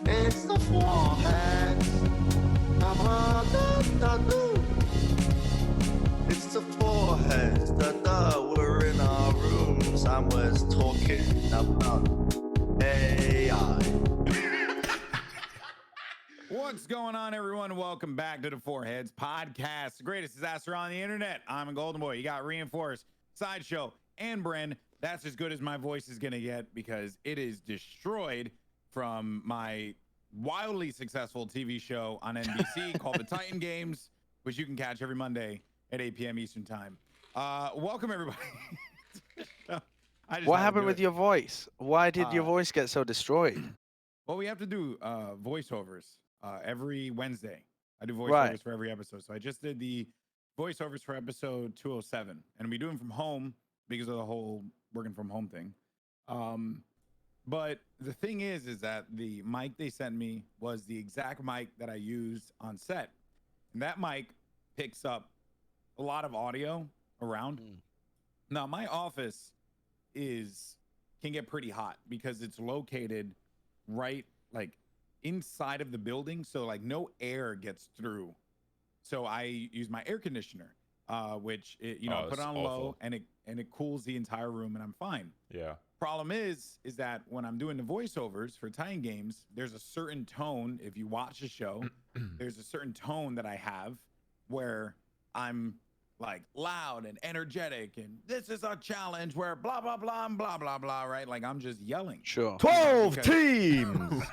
It's the foreheads. It's the foreheads. We're in our rooms and we're talking about AI. What's going on, everyone? Welcome back to the Foreheads Podcast, the greatest disaster on the internet. I'm a Goldenboy. You got Reinforced, Sideshow, and Bren. That's as good as my voice is going to get because it is destroyed from my wildly successful TV show on NBC called The Titan Games, which you can catch every Monday at 8 p.m. Eastern Time. Welcome, everybody. What happened with your voice? Why did your voice get so destroyed? Well, we have to do voiceovers every Wednesday. I do voiceovers for every episode. So I just did the voiceovers for episode 207, and we do them from home because of the whole working from home thing. But the thing is that the mic they sent me was the exact mic that I used on set, and that mic picks up a lot of audio around. Now, my office can get pretty hot because it's located right like inside of the building, so like no air gets through. So I use my air conditioner, which I put it on low, and it cools the entire room, and I'm fine. Yeah. Problem is that when I'm doing the voiceovers for Titan Games, there's a certain tone. If you watch the show, there's a certain tone that I have where I'm like loud and energetic, and this is a challenge where blah blah blah and blah blah blah, right? Like I'm just yelling. Sure. 12 teams.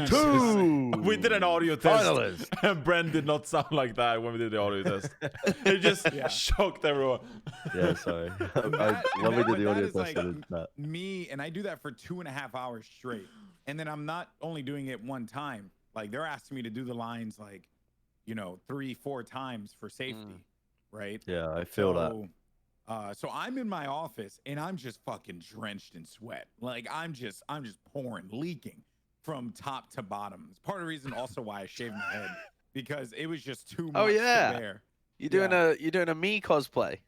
Two. We did an audio test, Finalists. and Bren did not sound like that when we did the audio test. It just shocked everyone. Yeah, sorry. When we did the audio test, like it was that. me, and I do that for 2.5 hours straight, and then I'm not only doing it one time. Like they're asking me to do the lines like 3-4 times for safety. Right? Yeah, I feel that. So I'm in my office and I'm just fucking drenched in sweat. Like I'm just pouring, leaking from top to bottom. It's part of the reason also why I shaved my head, because it was just too much to bear. You're doing a me cosplay.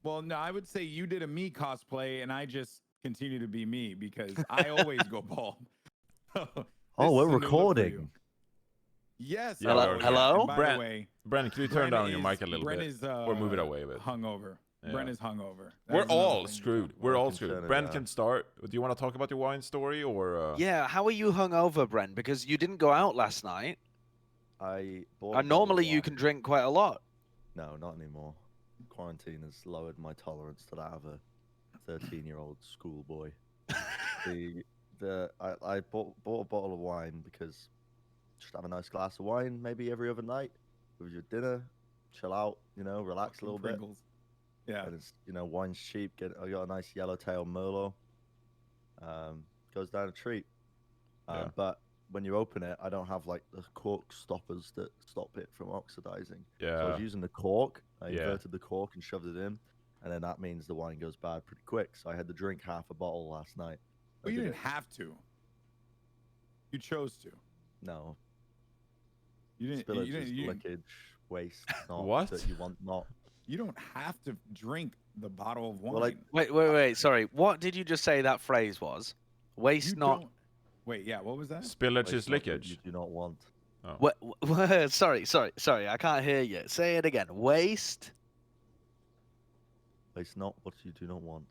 Well, no, I would say you did a me cosplay and I just continue to be me because I always go bald. Oh, we're recording. Yes. Hello? Hello? By the way, Bren, can you turn down your mic a little Bren bit? is, or move it away a bit? Hungover. Yeah. Bren is hungover. We're all screwed. We're all screwed. turn it Bren down. can start. Do you want to talk about your wine story or? Yeah, how are you hungover, Bren? Because you didn't go out last night. I bought And normally you can drink quite a lot. No, not anymore. Quarantine has lowered my tolerance to that of a 13-year-old schoolboy. I bought a bottle of wine because just have a nice glass of wine maybe every other night with your dinner, chill out, relax a little bit. Yeah. And it's, wine's cheap. I got a nice yellowtail Merlot. Goes down a treat. Yeah. But when you open it, I don't have like the cork stoppers that stop it from oxidizing. Yeah. So I was using the cork. I inverted the cork and shoved it in, and then that means the wine goes bad pretty quick. So I had to drink half a bottle last night. Well, you didn't have to. You chose to. No. You didn't. Spillage You is didn't. lickage, waste, not What? that you want not. You don't have to drink the bottle of wine. Well, like, Wait. Sorry. What did you just say that phrase was? Waste You not. don't- Wait, yeah. What was that? Spillage waste is not that leakage. You do not want. Sorry. I can't hear you. Say it again. Waste. Waste not what you do not want.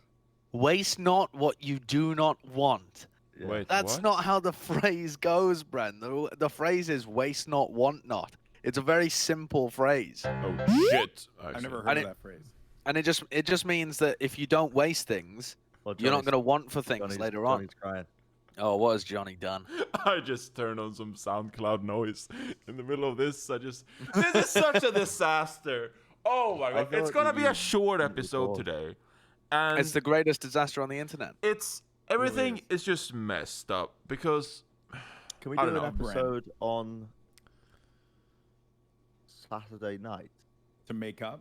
Waste not what you do not want. Yeah. Wait, That's what? not how the phrase goes, Bren. The phrase is waste not, want not. It's a very simple phrase. Oh shit! I've never I heard of didn't- that phrase. And it just means that if you don't waste things, Well, you're not Johnny's- going to want for things Johnny's- later on. Johnny's crying. Oh, what has Johnny done? I just turned on some SoundCloud noise in the middle of this. This is such a disaster. Oh my god! It's thought gonna you be a used short the episode record. today, and It's the greatest disaster on the internet. everything is. is just messed up because Can we I do don't an know, Bren. episode on Saturday night? To make up.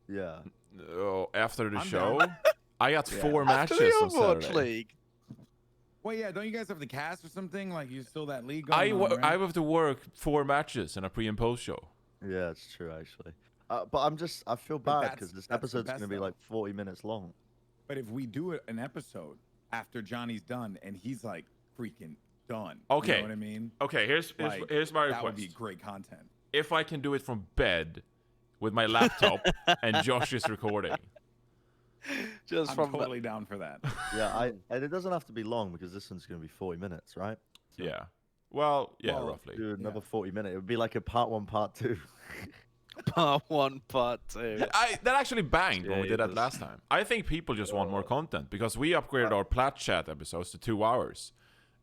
Yeah. after the I'm show, down. I got 4 After matches the on Overwatch Saturday. League. Well, yeah. Don't you guys have the cast or something? Like you still that league going I on, right? have to work 4 matches in a pre and post show. Yeah, it's true actually. But I feel But bad that's- because this that's the episode's best, gonna be though. like 40 minutes long. But if we do an episode after Johnny's done, and he's like freaking done. Okay. You know what I mean? Okay, here's my That request. would be great content. If I can do it from bed with my laptop and Josh is recording. Just I'm from totally down for that. Yeah, and it doesn't have to be long because this one's going to be 40 minutes, right? So Yeah. Well, yeah, Well, roughly. do another 40 minute. It would be like a part 1, part 2. part 1, part 2. That actually banged when we did that Jesus. last time. I think people just want more content because we upgraded our Plat Chat episodes to 2 hours,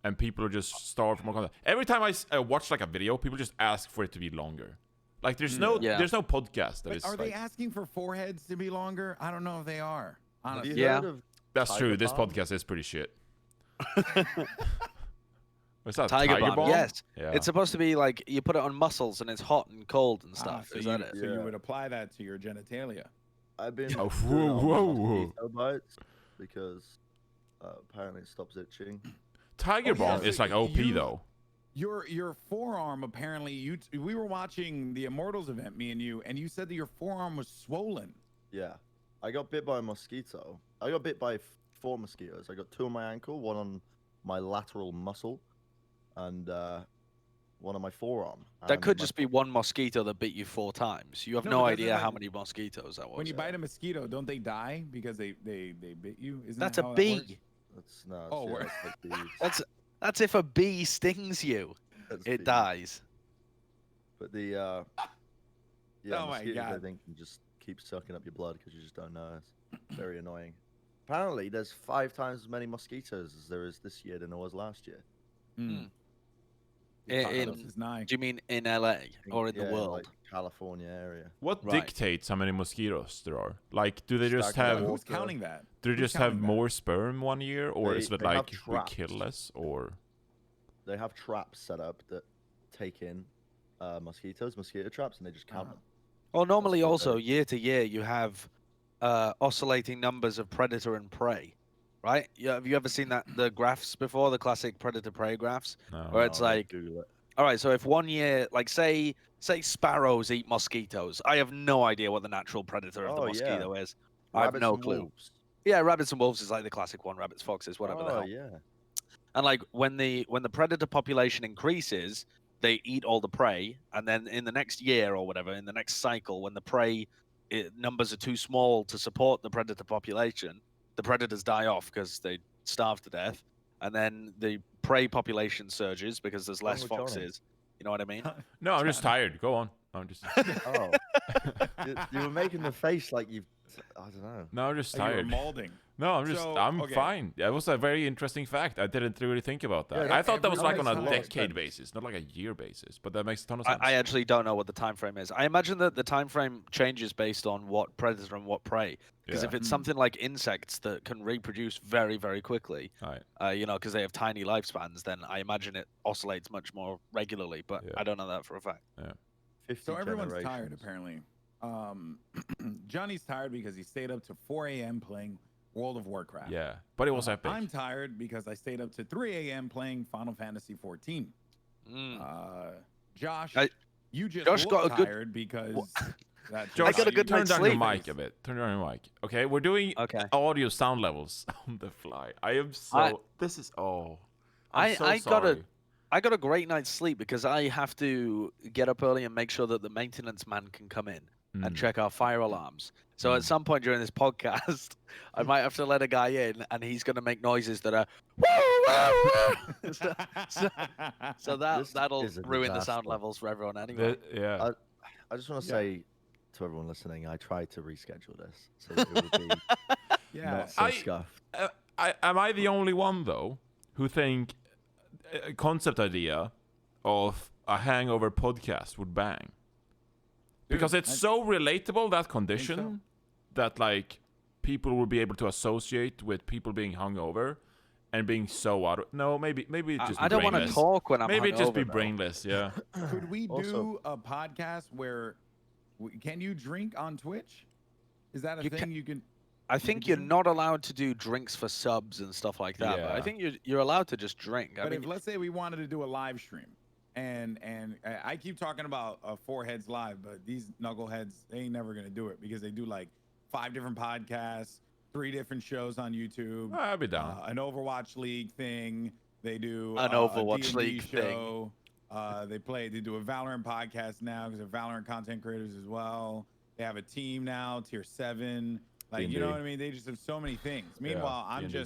and people are just starved for more content. Every time I watch like a video, people just ask for it to be longer. Like there's no podcast that But is. are they like, asking for foreheads to be longer? I don't know if they are. Have Honestly. you Yeah. heard of That's Tiger true. This Balm? podcast is pretty shit. What's that? Tiger Balm. Yes. Yeah. It's supposed to be like you put it on muscles and it's hot and cold and stuff. So Is you, that it? so you Yeah. would apply that to your genitalia. I've been Oh, doing it on whoa. mosquito bites because apparently it stops itching. Tiger Oh, Balm yeah, is so like OP you- though. Your forearm apparently we were watching the Immortals event, me and you said that your forearm was swollen. Yeah, I got bit by a mosquito. I got bit by 4 mosquitoes. I got 2 on my ankle, 1 on my lateral muscle, and 1 on my forearm. That And could my- just be one mosquito that bit you 4 times. You have No, no, but idea doesn't how that- many mosquitoes that was. When you bite a mosquito, don't they die because they bit you? Isn't That's that a how that bee. works? That's no. Oh, yeah, we're- that's like bees. That's if a bee stings you, That's it bees. dies. But the yeah, Oh my mosquitoes, I God. think can just keep sucking up your blood because you just don't know. It's very annoying. Apparently, there's 5 times as many mosquitoes as there is this year than there was last year. Mm. In- Apocalypse is nigh. Do you mean in LA or in the Yeah, world? like California area. What Right. dictates how many mosquitoes there are? Like, do they just Stack have? them Who's water. counting that? Do they Who's just have counting that? more sperm one year, or They- is it they have like we kill traps. less, or? They have traps set up that take in mosquito traps, and they just count Ah. them. Well, normally what also they- year to year you have oscillating numbers of predator and prey, right? Yeah, have you ever seen the graphs before, the classic predator prey graphs? No. Or it's Oh, they like, Google it. all right, so if one year, like say sparrows eat mosquitoes, I have no idea what the natural predator of the Oh, yeah. mosquito is. I have Rabbits no and clue. wolves. Yeah, rabbits and wolves is like the classic one, rabbits, foxes, whatever the Oh hell. yeah. And like when the predator population increases, they eat all the prey, and then in the next year or whatever, in the next cycle, when the prey numbers are too small to support the predator population, the predators die off because they starve to death, and then the prey population surges because there's less with Johnny? foxes. You know what I mean? No, I'm just tired. Go on. I'm just. Oh, you were making the face like you. I don't know. No, I'm just Like you were tired. molding. No, I'm just. So, I'm okay. fine. That was a very interesting fact. I didn't really think about that. Yeah, I thought that was like on a everybody's lot of decade sense. basis, not like a year basis. But that makes a ton of sense. I actually don't know what the time frame is. I imagine that the time frame changes based on what predator and what prey. Because Yeah. if it's Mm. something like insects that can reproduce very, very quickly, Right. you know, because they have tiny lifespans, then I imagine it oscillates much more regularly. But Yeah. I don't know that for a fact. 50 So everyone's tired generations. apparently. Johnny's tired because he stayed up to 4 a.m. playing World of Warcraft. Yeah, but it was epic. I'm tired because I stayed up to 3 a.m. playing Final Fantasy 14. Josh, you just Josh look got a good- tired because that Josh, I got a you good turn night's down your sleep. mic a bit. Turn down your mic. Okay, we're doing Okay. audio sound levels on the fly. I am so. I- this is I'm so I sorry. got a great night's sleep because I have to get up early and make sure that the maintenance man can come in and Mm. check our fire alarms. So at some point during this podcast, I might have to let a guy in, and he's going to make noises that are so This that'll is a ruin the sound disaster. levels for everyone anyway. Yeah. I just want to Yeah. say to everyone listening, I tried to reschedule this so that it would be yeah. not so I- scuffed. Am I the only one though who think a concept idea of a hangover podcast would bang? Because Dude, it's so relatable, that condition, so. that like people will be able to associate with people being hungover and being so out of maybe it just I be don't want to brainless. talk when I'm Maybe it just be hungover, though. brainless, yeah. Could we do Also- a podcast where can you drink on Twitch? Is that a You thing you can? I think you're not allowed to do drinks for subs and stuff like that. But I Yeah. think you're allowed to just drink. I But mean, if let's say we wanted to do a live stream, and I keep talking about Four Heads Live, but these knuckleheads they ain't never gonna do it because they do like 5 different podcasts, 3 different shows on YouTube. I'll be down. An Overwatch League thing. They do An Overwatch a D&D League show. They do a Valorant podcast now because they're Valorant content creators as well. They have a team now, tier 7. Like, D&D. you know what I mean? They just have so many things. Meanwhile, D&D.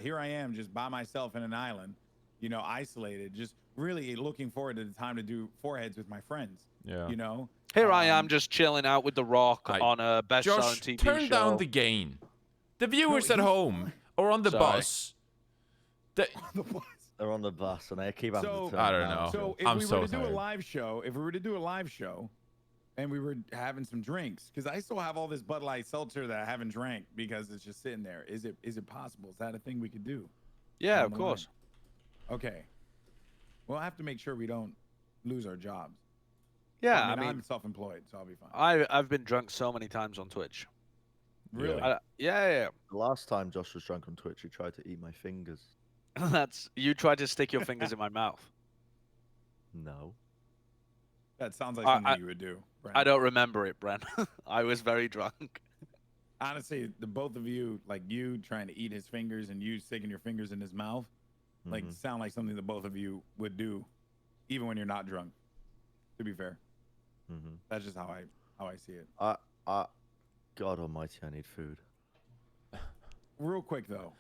here I am just by myself in an island, you know, isolated, just really looking forward to the time to do foreheads with my friends. Yeah. You know? Here I am just chilling out with The Rock on a best-selling Josh, TV turn show. down the gain. The viewers at he's home or on the Sorry. bus. They, They're on the bus and they keep having So- to turn I it don't down. know. So if I'm we so were to do tired. a live show, and we were having some drinks, because I still have all this Bud Light seltzer that I haven't drank because it's just sitting there. Is it possible? Is that a thing we could do? Yeah, on of the course. line? Okay. We'll have to make sure we don't lose our jobs. Yeah, I mean, I'm self-employed, so I'll be fine. I've been drunk so many times on Twitch. Really? Yeah. The last time Josh was drunk on Twitch, he tried to eat my fingers. That's you tried to stick your fingers in my mouth. No. That sounds like something you would do. I Bren. don't remember it, Bren. I was very drunk. Honestly, the both of you, like you trying to eat his fingers and you sticking your fingers in his mouth, like Mhm. sound like something the both of you would do, even when you're not drunk. To be fair, Mhm. that's just how I see it. God Almighty, I need food. Real quick though,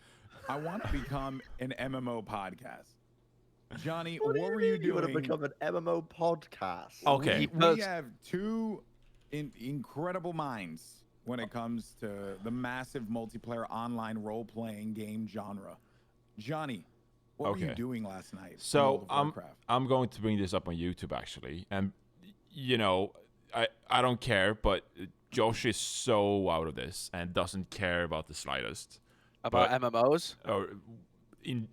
I want to become an MMO podcast. Johnny, What were do you mean you want to doing? become an MMO podcast? Okay. We have 2 incredible minds when it comes to the massive multiplayer online role-playing game genre. Johnny, what were you Okay. doing last night? in So World of Warcraft? I'm going to bring this up on YouTube actually, and you know I don't care, but Josh is so out of this and doesn't care about the slightest. About But- MMOs? Or in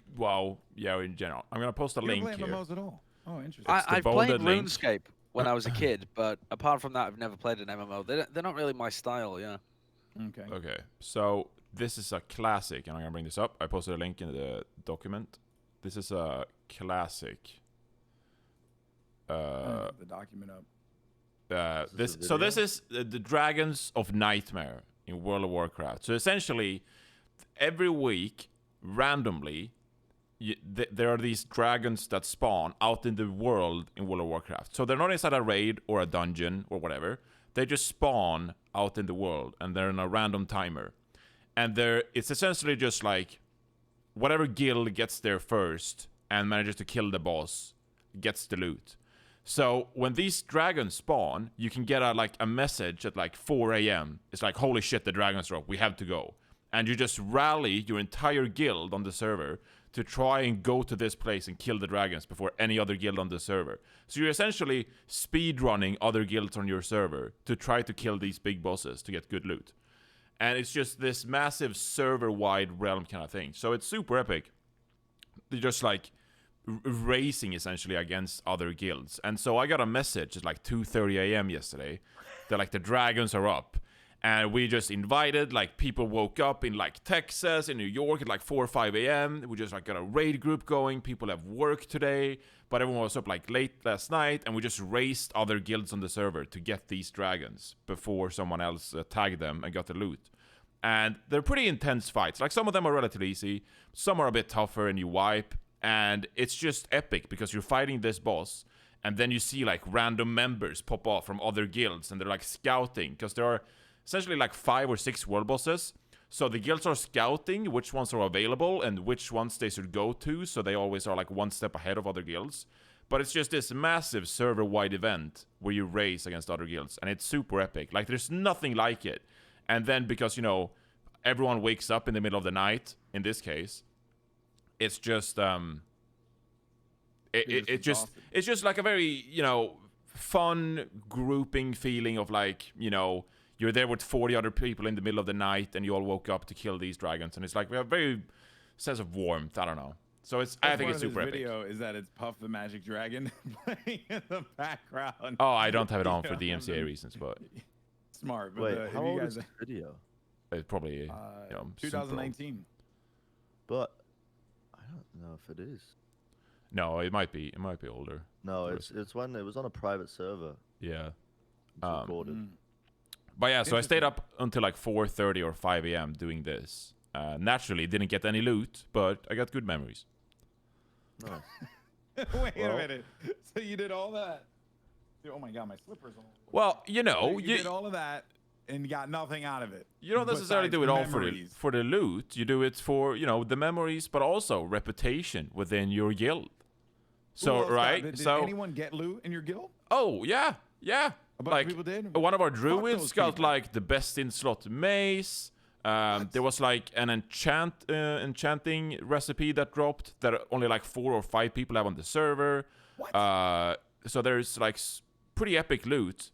general. I'm gonna post a You link don't play here. MMOs at all. Oh, interesting. It's the I've played bolded link. RuneScape when I was a kid, but apart from that, I've never played an MMO. They're not really my style, yeah. Okay. Okay, so this is a classic, and I'm gonna bring this up. I posted a link in the document. This is a classic. The document up. This a so this video? is the Dragons of Nightmare in World of Warcraft. So essentially, every week, randomly, there are these dragons that spawn out in the world in World of Warcraft. So they're not inside a raid or a dungeon or whatever. They just spawn out in the world, and they're in a random timer. And it's essentially just like whatever guild gets there first and manages to kill the boss gets the loot. So when these dragons spawn, you can get a message at like 4 a.m. It's like, holy shit, the dragons are up. We have to go. And you just rally your entire guild on the server to try and go to this place and kill the dragons before any other guild on the server. So you're essentially speedrunning other guilds on your server to try to kill these big bosses to get good loot. And it's just this massive server-wide realm kind of thing. So it's super epic. They're just like racing essentially against other guilds. And so I got a message at like 2:30 a.m. yesterday that like the dragons are up. And we just invited, like, people woke up in, like, Texas, in New York at, like, 4 or 5 a.m. We just, like, got a raid group going. People have work today. But everyone was up, like, late last night. And we just raced other guilds on the server to get these dragons before someone else tagged them and got the loot. And they're pretty intense fights. Like, some of them are relatively easy. Some are a bit tougher and you wipe. And it's just epic because you're fighting this boss. And then you see, like, random members pop off from other guilds. And they're, like, scouting. Because there are essentially like 5 or 6 world bosses. So the guilds are scouting which ones are available and which ones they should go to. So they always are like one step ahead of other guilds. But it's just this massive server-wide event where you race against other guilds. And it's super epic. Like there's nothing like it. And then because, you know, everyone wakes up in the middle of the night, in this case, it's just it's just like a very, you know, fun grouping feeling of like, you know, you're there with 40 other people in the middle of the night and you all woke up to kill these dragons. And it's like, we have a very sense of warmth. I don't know. So I think it's super epic. Video is that it's Puff the Magic Dragon playing in the background. Oh, I don't have it on for DMCA reasons, but Smart. But Wait, if how you old guys, is this video? it's probably, you know, super old. 2019. But I don't know if it is. No, it might be older. No, it's when it was on a private server. Yeah. It's recorded. But yeah, so I stayed Interesting. up until like 4:30 or 5 a.m. doing this. Naturally, didn't get any loot, but I got good memories. Nice. Wait a Well- minute. So you did all that? Dude, oh my god, my slippers all over. Well, you know, So you did all of that and got nothing out of it. you don't necessarily besides do it all memories. for the loot. You do it for, you know, the memories, but also reputation within your guild. Who So, else got- right? Did So, anyone get loot in your guild? oh, yeah. A bunch Like, of people did? one of our Fuck druids those got people. like the best in slot mace. There was like an enchanting recipe that dropped that only like 4 or 5 people have on the server. What? So there's like pretty epic loot.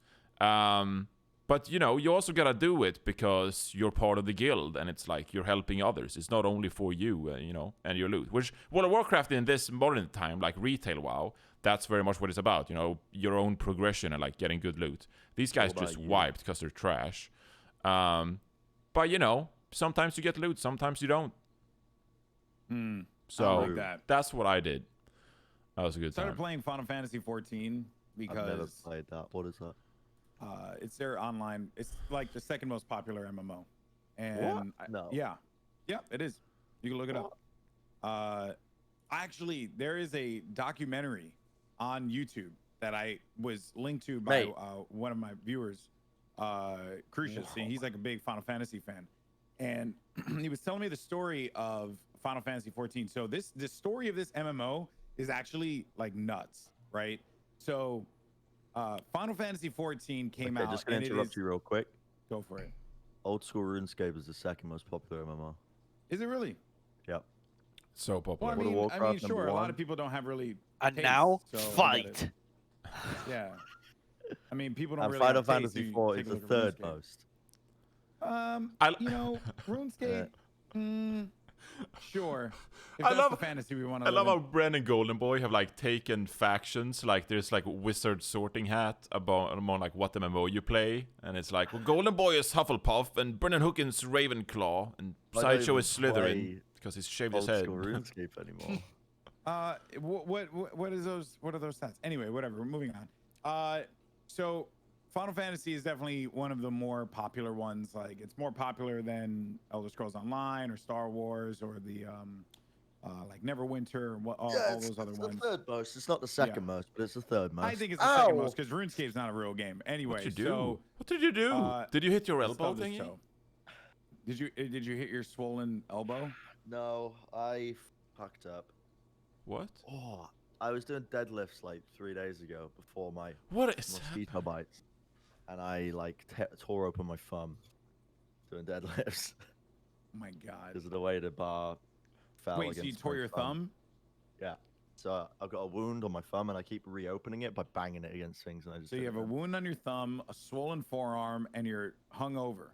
But you know, you also gotta do it because you're part of the guild, and it's like you're helping others. It's not only for you, you know, and your loot. Which World of Warcraft in this modern time, like retail WoW, that's very much what it's about. You know, your own progression and like getting good loot. These guys about just you? wiped because they're trash. But you know, sometimes you get loot, sometimes you don't. So like that. that's what I did. That was a good Started time. playing Final Fantasy 14 I've never because played that. What is that? it's their online. It's like the second most popular MMO. And No. yeah, it is. You can look it up. Actually, there is a documentary on YouTube that I was linked to by Mate. one of my viewers, Crucius, and he's like a big Final Fantasy fan. And he was telling me the story of Final Fantasy 14. So the story of this MMO is actually like nuts, right? So Final Fantasy 14 came Okay, out. just gonna and it interrupt is- you real quick. Go for it. Old school RuneScape is the second most popular MMO. Is it really? Yep. So popular. Well, I World of mean, Warcraft sure. number A lot one. of people don't have really. And taste, now, so I get it. fight. Yeah. I mean, people don't And really. Final have taste, Fantasy so you 4 take is a the look at third RuneScape. most. You know, RuneScape. Sure. If I that's love- the fantasy we want I to love live how Bren and Goldenboy have like taken factions. Like there's like wizard sorting hat among like what MMO you play, and it's like well, Goldenboy is Hufflepuff and Brennan Hookin's Ravenclaw, and I don't Sideshow even is Slytherin play because he's shaved Old his head. school RuneScape anymore. what is those? What are those stats? Anyway, whatever. We're moving on. So Final Fantasy is definitely one of the more popular ones. Like it's more popular than Elder Scrolls Online or Star Wars or the like Neverwinter and all those other it's ones. the third most. It's not the second most, but it's the third most. I think it's the second most because RuneScape's not a real game. Anyway, What you do? so What did you do? Did you hit your let's elbow tell this thingy? show. Did you hit your swollen elbow? No, I fucked up. What? Oh, I was doing deadlifts like 3 days ago before my What is? mosquito bites, and I like tore open my thumb doing deadlifts Oh my god. because of the way the bar fell. Wait, so you against tore my your thumb? Yeah. So I've got a wound on my thumb, and I keep reopening it by banging it against things. And I just So you have a wound on your thumb, a swollen forearm, and you're hungover.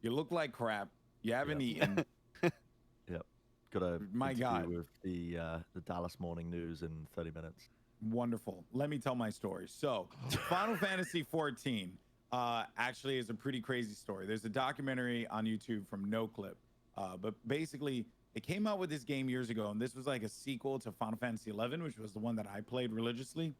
You look like crap. You haven't eaten. got a My God. with the Dallas Morning News in 30 minutes. Wonderful. Let me tell my story. So, Final Fantasy 14 actually is a pretty crazy story. There's a documentary on YouTube from NoClip, but basically, it came out with this game years ago, and this was like a sequel to Final Fantasy 11, which was the one that I played religiously.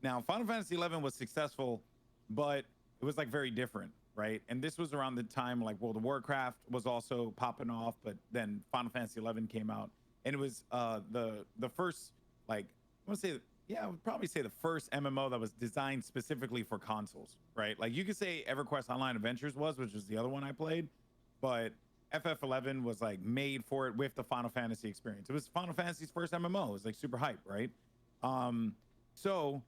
Now, Final Fantasy 11 was successful, but it was like very different, right? And this was around the time like World of Warcraft was also popping off, but then Final Fantasy 11 came out, and it was the first like I would probably say the first MMO that was designed specifically for consoles, right? Like you could say EverQuest Online Adventures which was the other one I played, but FF11 was like made for it with the Final Fantasy experience. It was Final Fantasy's first MMO. It was like super hype, right? So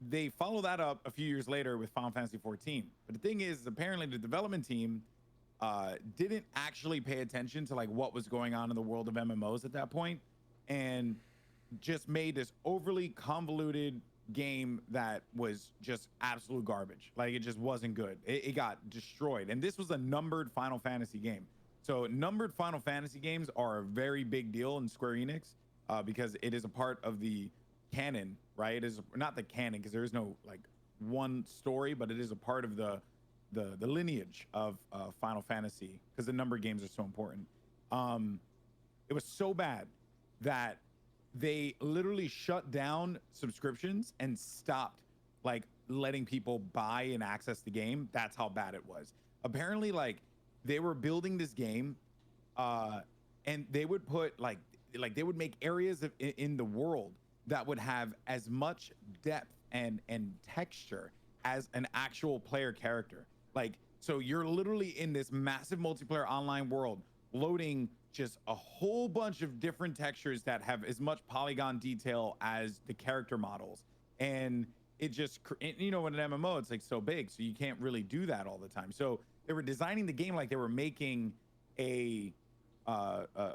they follow that up a few years later with Final Fantasy 14. But the thing is, apparently the development team didn't actually pay attention to like what was going on in the world of MMOs at that point, and just made this overly convoluted game that was just absolute garbage. Like it just wasn't good. It got destroyed. And this was a numbered Final Fantasy game. So numbered Final Fantasy games are a very big deal in Square Enix because it is a part of the canon, right? It is not the canon because there is no like one story, but it is a part of the lineage of Final Fantasy because the numbered games are so important. It was so bad that they literally shut down subscriptions and stopped like letting people buy and access the game. That's how bad it was. apparently like they were building this game, and they would put like they would make areas in the world that would have as much depth and texture as an actual player character. Like, so you're literally in this massive multiplayer online world loading just a whole bunch of different textures that have as much polygon detail as the character models. And it just, you know, in an MMO, it's like so big, so you can't really do that all the time. So they were designing the game like they were making a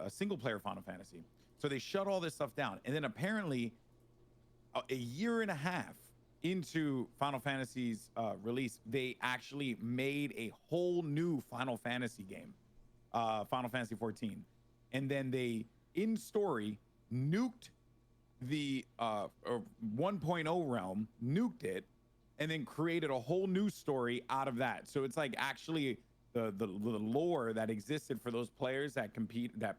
single player Final Fantasy. So they shut all this stuff down. And then apparently a year and a half into Final Fantasy's release, they actually made a whole new Final Fantasy game, Final Fantasy 14. And then they, in story, nuked the 1.0 realm, nuked it, and then created a whole new story out of that. So it's like actually the lore that existed for those players that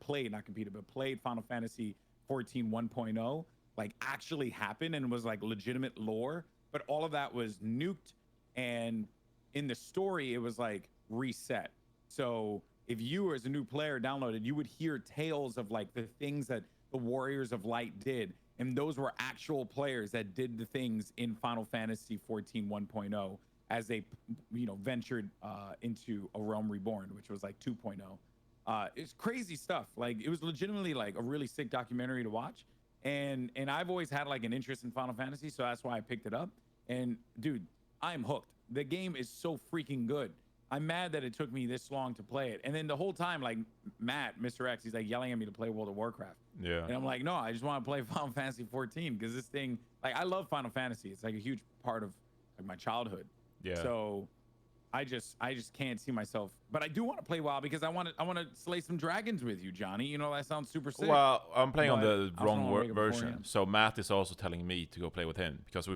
played Final Fantasy 14 1.0, like actually happened and was like legitimate lore. But all of that was nuked, and in the story it was like reset. So if you as a new player downloaded, you would hear tales of like the things that the Warriors of Light did, and those were actual players that did the things in Final Fantasy 14 1.0 as they, you know, ventured into A Realm Reborn, which was like 2.0. It's crazy stuff. Like, it was legitimately like a really sick documentary to watch. And I've always had like an interest in Final Fantasy, so that's why I picked it up. And dude, I'm hooked. The game is so freaking good. I'm mad that it took me this long to play it. And then the whole time, like Matt, Mr. X, he's like yelling at me to play World of Warcraft. Yeah. And I'm like, no, I just want to play Final Fantasy 14 because this thing, like, I love Final Fantasy. It's like a huge part of like my childhood. Yeah. So I just can't see myself, but I do want to play WoW because I want to slay some dragons with you, Johnny. You know, that sounds super sick. Well, I'm playing on But the I also wrong wanna wake up version, beforehand. so Matt is also telling me to go play with him because I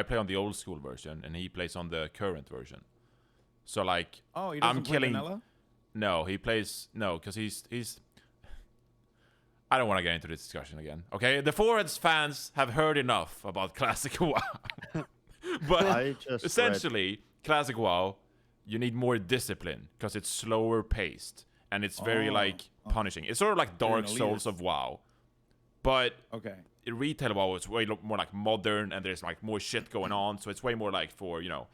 play on the old school version and he plays on the current version. So like, Oh, he doesn't I'm play killing. vanilla? No, he plays because he's. I don't want to get into this discussion again. Okay, the Forwards fans have heard enough about Classic WoW. But I just essentially, Classic WoW, you need more discipline because it's slower paced and it's very like punishing. It's sort of like Dark Souls of WoW, but Okay. in retail WoW it's way more like modern and there's like more shit going on, so it's way more like for, you know,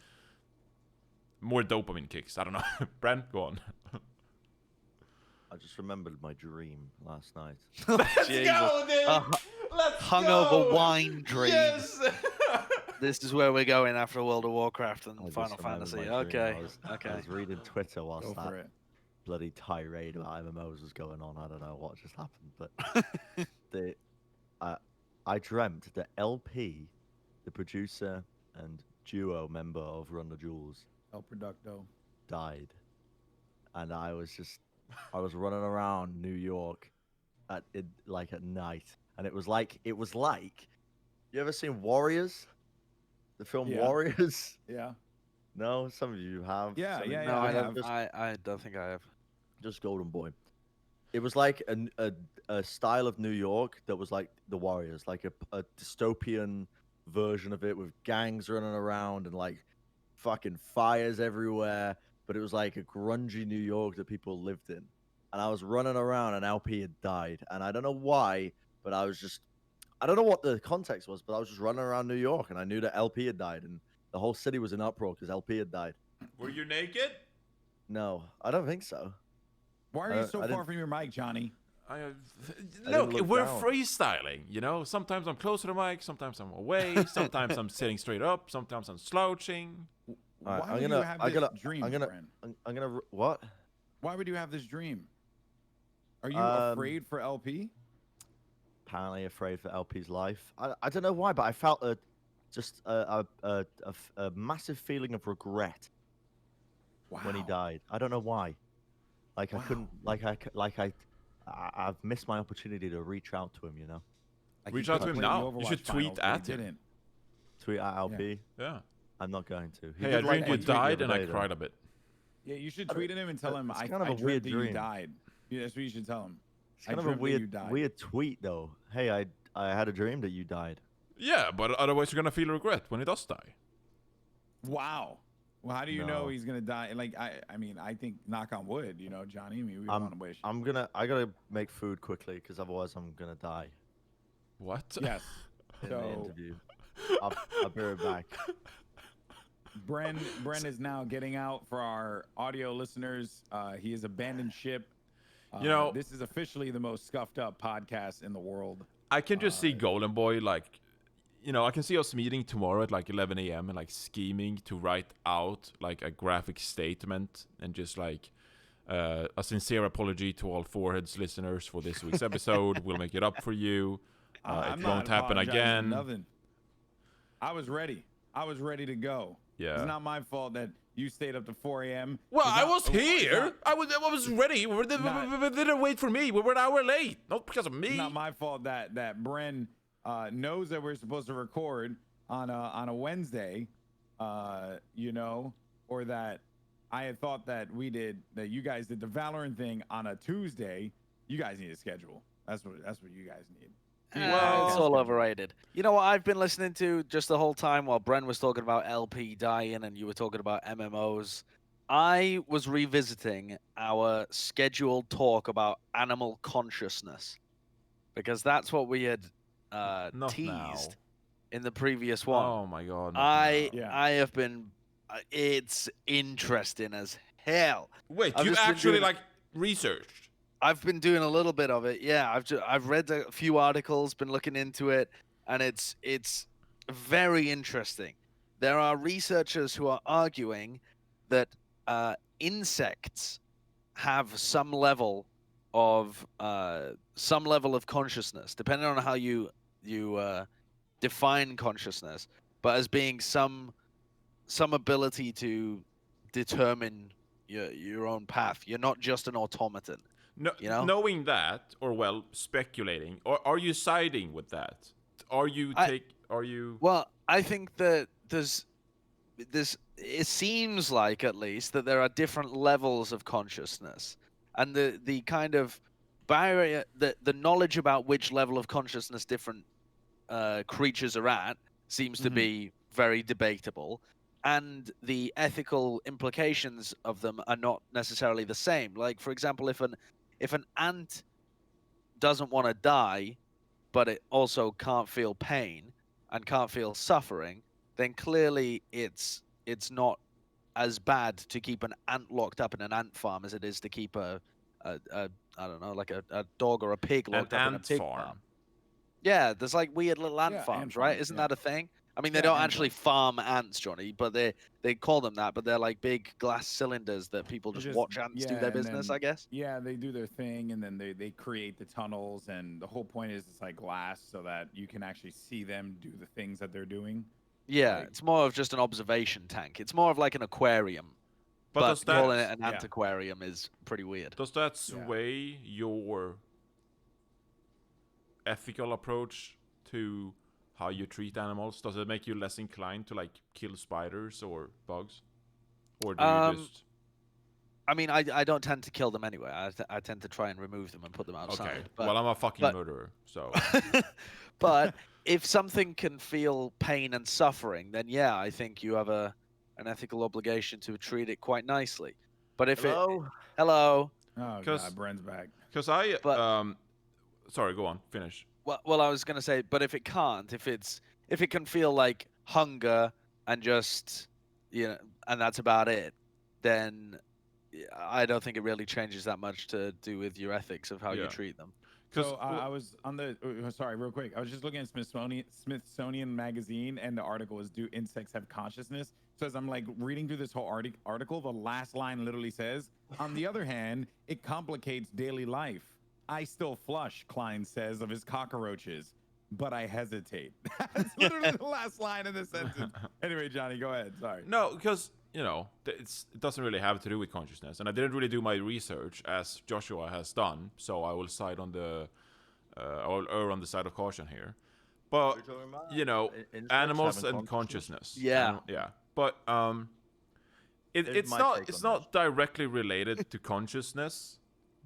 more dopamine kicks. I don't know. Bren, go on. I just remembered my dream last night. Let's go, dude. Let's hungover go. wine dream. Yes. This is where we're going after World of Warcraft and I just Final remembered Fantasy. my dream. Okay. I Okay. was reading Twitter whilst Go for that it. bloody tirade about MMOs was going on. I don't know what just happened, but I dreamt that LP, the producer and duo member of Run the Jewels, El Producto. died, and I was running around New York at night, and it was like you ever seen Warriors, the film Yeah. Warriors? Yeah. No, some of you have. Yeah, some of yeah, you No, I have. don't. I don't think I have. Just Goldenboy. It was like a style of New York that was like the Warriors, like a dystopian version of it with gangs running around and like fucking fires everywhere. But it was like a grungy New York that people lived in. And I was running around and LP had died. And I don't know why, but I don't know what the context was, but I was just running around New York and I knew that LP had died and the whole city was in uproar because LP had died. Were you naked? No, I don't think so. Why are you so I far didn't- from your mic, Johnny? Look, look we're down. freestyling, you know? Sometimes I'm close to the mic, sometimes I'm away, sometimes I'm sitting straight up, sometimes I'm slouching. All right, Why would you have this dream, Bren? I'm gonna what? Why would you have this dream? Are you Um, afraid for LP? Apparently afraid for LP's life. I don't know why, but I felt a massive feeling of regret Wow. when he died. I don't know why. Like I couldn't, I've missed my opportunity to reach out to him. You know, Like, Reach he out could to him play the now. You Overwatch should tweet finals, but he at him. didn't. tweet at LP. Yeah. I'm not going to. He Hey, I did like dreamed my you tweet the died other and I day, though. cried a bit. Yeah, you should I don't- tweet at him and tell him it's I kind of a dreamt weird that you dream. died. Yeah, that's what you should tell him. It's kind of a dreamt that you died. weird tweet though. Hey, I had a dream that you died. Yeah, but otherwise you're gonna feel regret when he does die. Wow. Well, how do you know No. he's gonna die? Like, I mean, I think knock on wood, you know, Johnny. I mean, we want to wish. I gotta make food quickly because otherwise I'm gonna die What? Yes. in the So interview. I'll be right back. Bren is now getting out for our audio listeners. He has abandoned ship. You know- this is officially the most scuffed up podcast in the world. I can just see Goldenboy, like, you know, I can see us meeting tomorrow at like 11 a.m. and like scheming to write out like a graphic statement and just like a sincere apology to all Foreheads listeners for this week's episode. We'll make it up for you. I'm It not won't happen apologizing, again. Nothing. I was ready. I was ready to go. Yeah. It's not my fault that you stayed up to 4 a.m. Well, It's I not- was it's here. not- I was ready. They didn't wait for me. We were an hour late. Not because of me. It's not my fault that Bren knows that we're supposed to record on a Wednesday, you know, or that I had thought that you guys did the Valorant thing on a Tuesday. You guys need a schedule. That's what you guys need. It's all overrated. You know what I've been listening to just the whole time while Bren was talking about LP dying and you were talking about MMOs? I was revisiting our scheduled talk about animal consciousness because that's what we had Not teased now. in the previous one. Oh my god. not I now. Yeah. I have been. It's interesting as hell. Wait, I've you just been actually doing- like researched? I've been doing a little bit of it. Yeah, I've read a few articles, been looking into it, and it's very interesting. There are researchers who are arguing that insects have some level of consciousness, depending on how you define consciousness, but as being some ability to determine your own path. You're not just an automaton. No, You know? knowing that, or well, speculating, or are you siding with that? Are you Well, I think that there's it seems like at least that there are different levels of consciousness, and the kind of barrier, the knowledge about which level of consciousness different creatures are at seems to be very debatable, and the ethical implications of them are not necessarily the same. Like, for example, if an ant doesn't want to die, but it also can't feel pain and can't feel suffering, then clearly it's not as bad to keep an ant locked up in an ant farm as it is to keep a I don't know, like a dog or a pig an locked up in a ant pig farm? farm. Yeah, there's like weird little ant Yeah, farms, ant right? farms, Isn't yeah. that a thing? I mean, they Yeah, don't ant actually farm ants, Johnny, but they call them that. But they're like big glass cylinders that people just watch ants do yeah, their and business, then- I guess. Yeah, they do their thing, and then they create the tunnels, and the whole point is it's like glass so that you can actually see them do the things that they're doing. Yeah, Like- it's more of just an observation tank. It's more of like an aquarium. But But does that calling it an yeah. antiquarium is pretty weird. does that sway your ethical approach to how you treat animals? Does it make you less inclined to like kill spiders or bugs, or do you just I mean, I don't tend to kill them anyway. I tend to try and remove them and put them outside. okay? But, Well, I'm a fucking but- murderer, so but if something can feel pain and suffering, then yeah, I think you have an ethical obligation to treat it quite nicely. But if Hello? hello, Oh 'Cause- god, Bren's back. because I But- sorry, go on, finish. well, I was gonna say, but if it can't, if it can feel like hunger and just and that's about it, then I don't think it really changes that much to do with your ethics of how you Yeah. treat them. So I was on the sorry, real quick. I was just looking at Smithsonian magazine, and the article was "Do insects have consciousness?" So as I'm like reading through this whole article, the last line literally says, "On the other hand, it complicates daily life. I still flush," Klein says of his cockroaches, "but I hesitate." That's literally the last line in this sentence. Anyway, Johnny, go ahead. Sorry. No, because it doesn't really have to do with consciousness, and I didn't really do my research as Joshua has done, so I will side on I'll err on the side of caution here. But Insects animals having and consciousness. Yeah. Yeah. But it's my not take it's on not directly related to consciousness,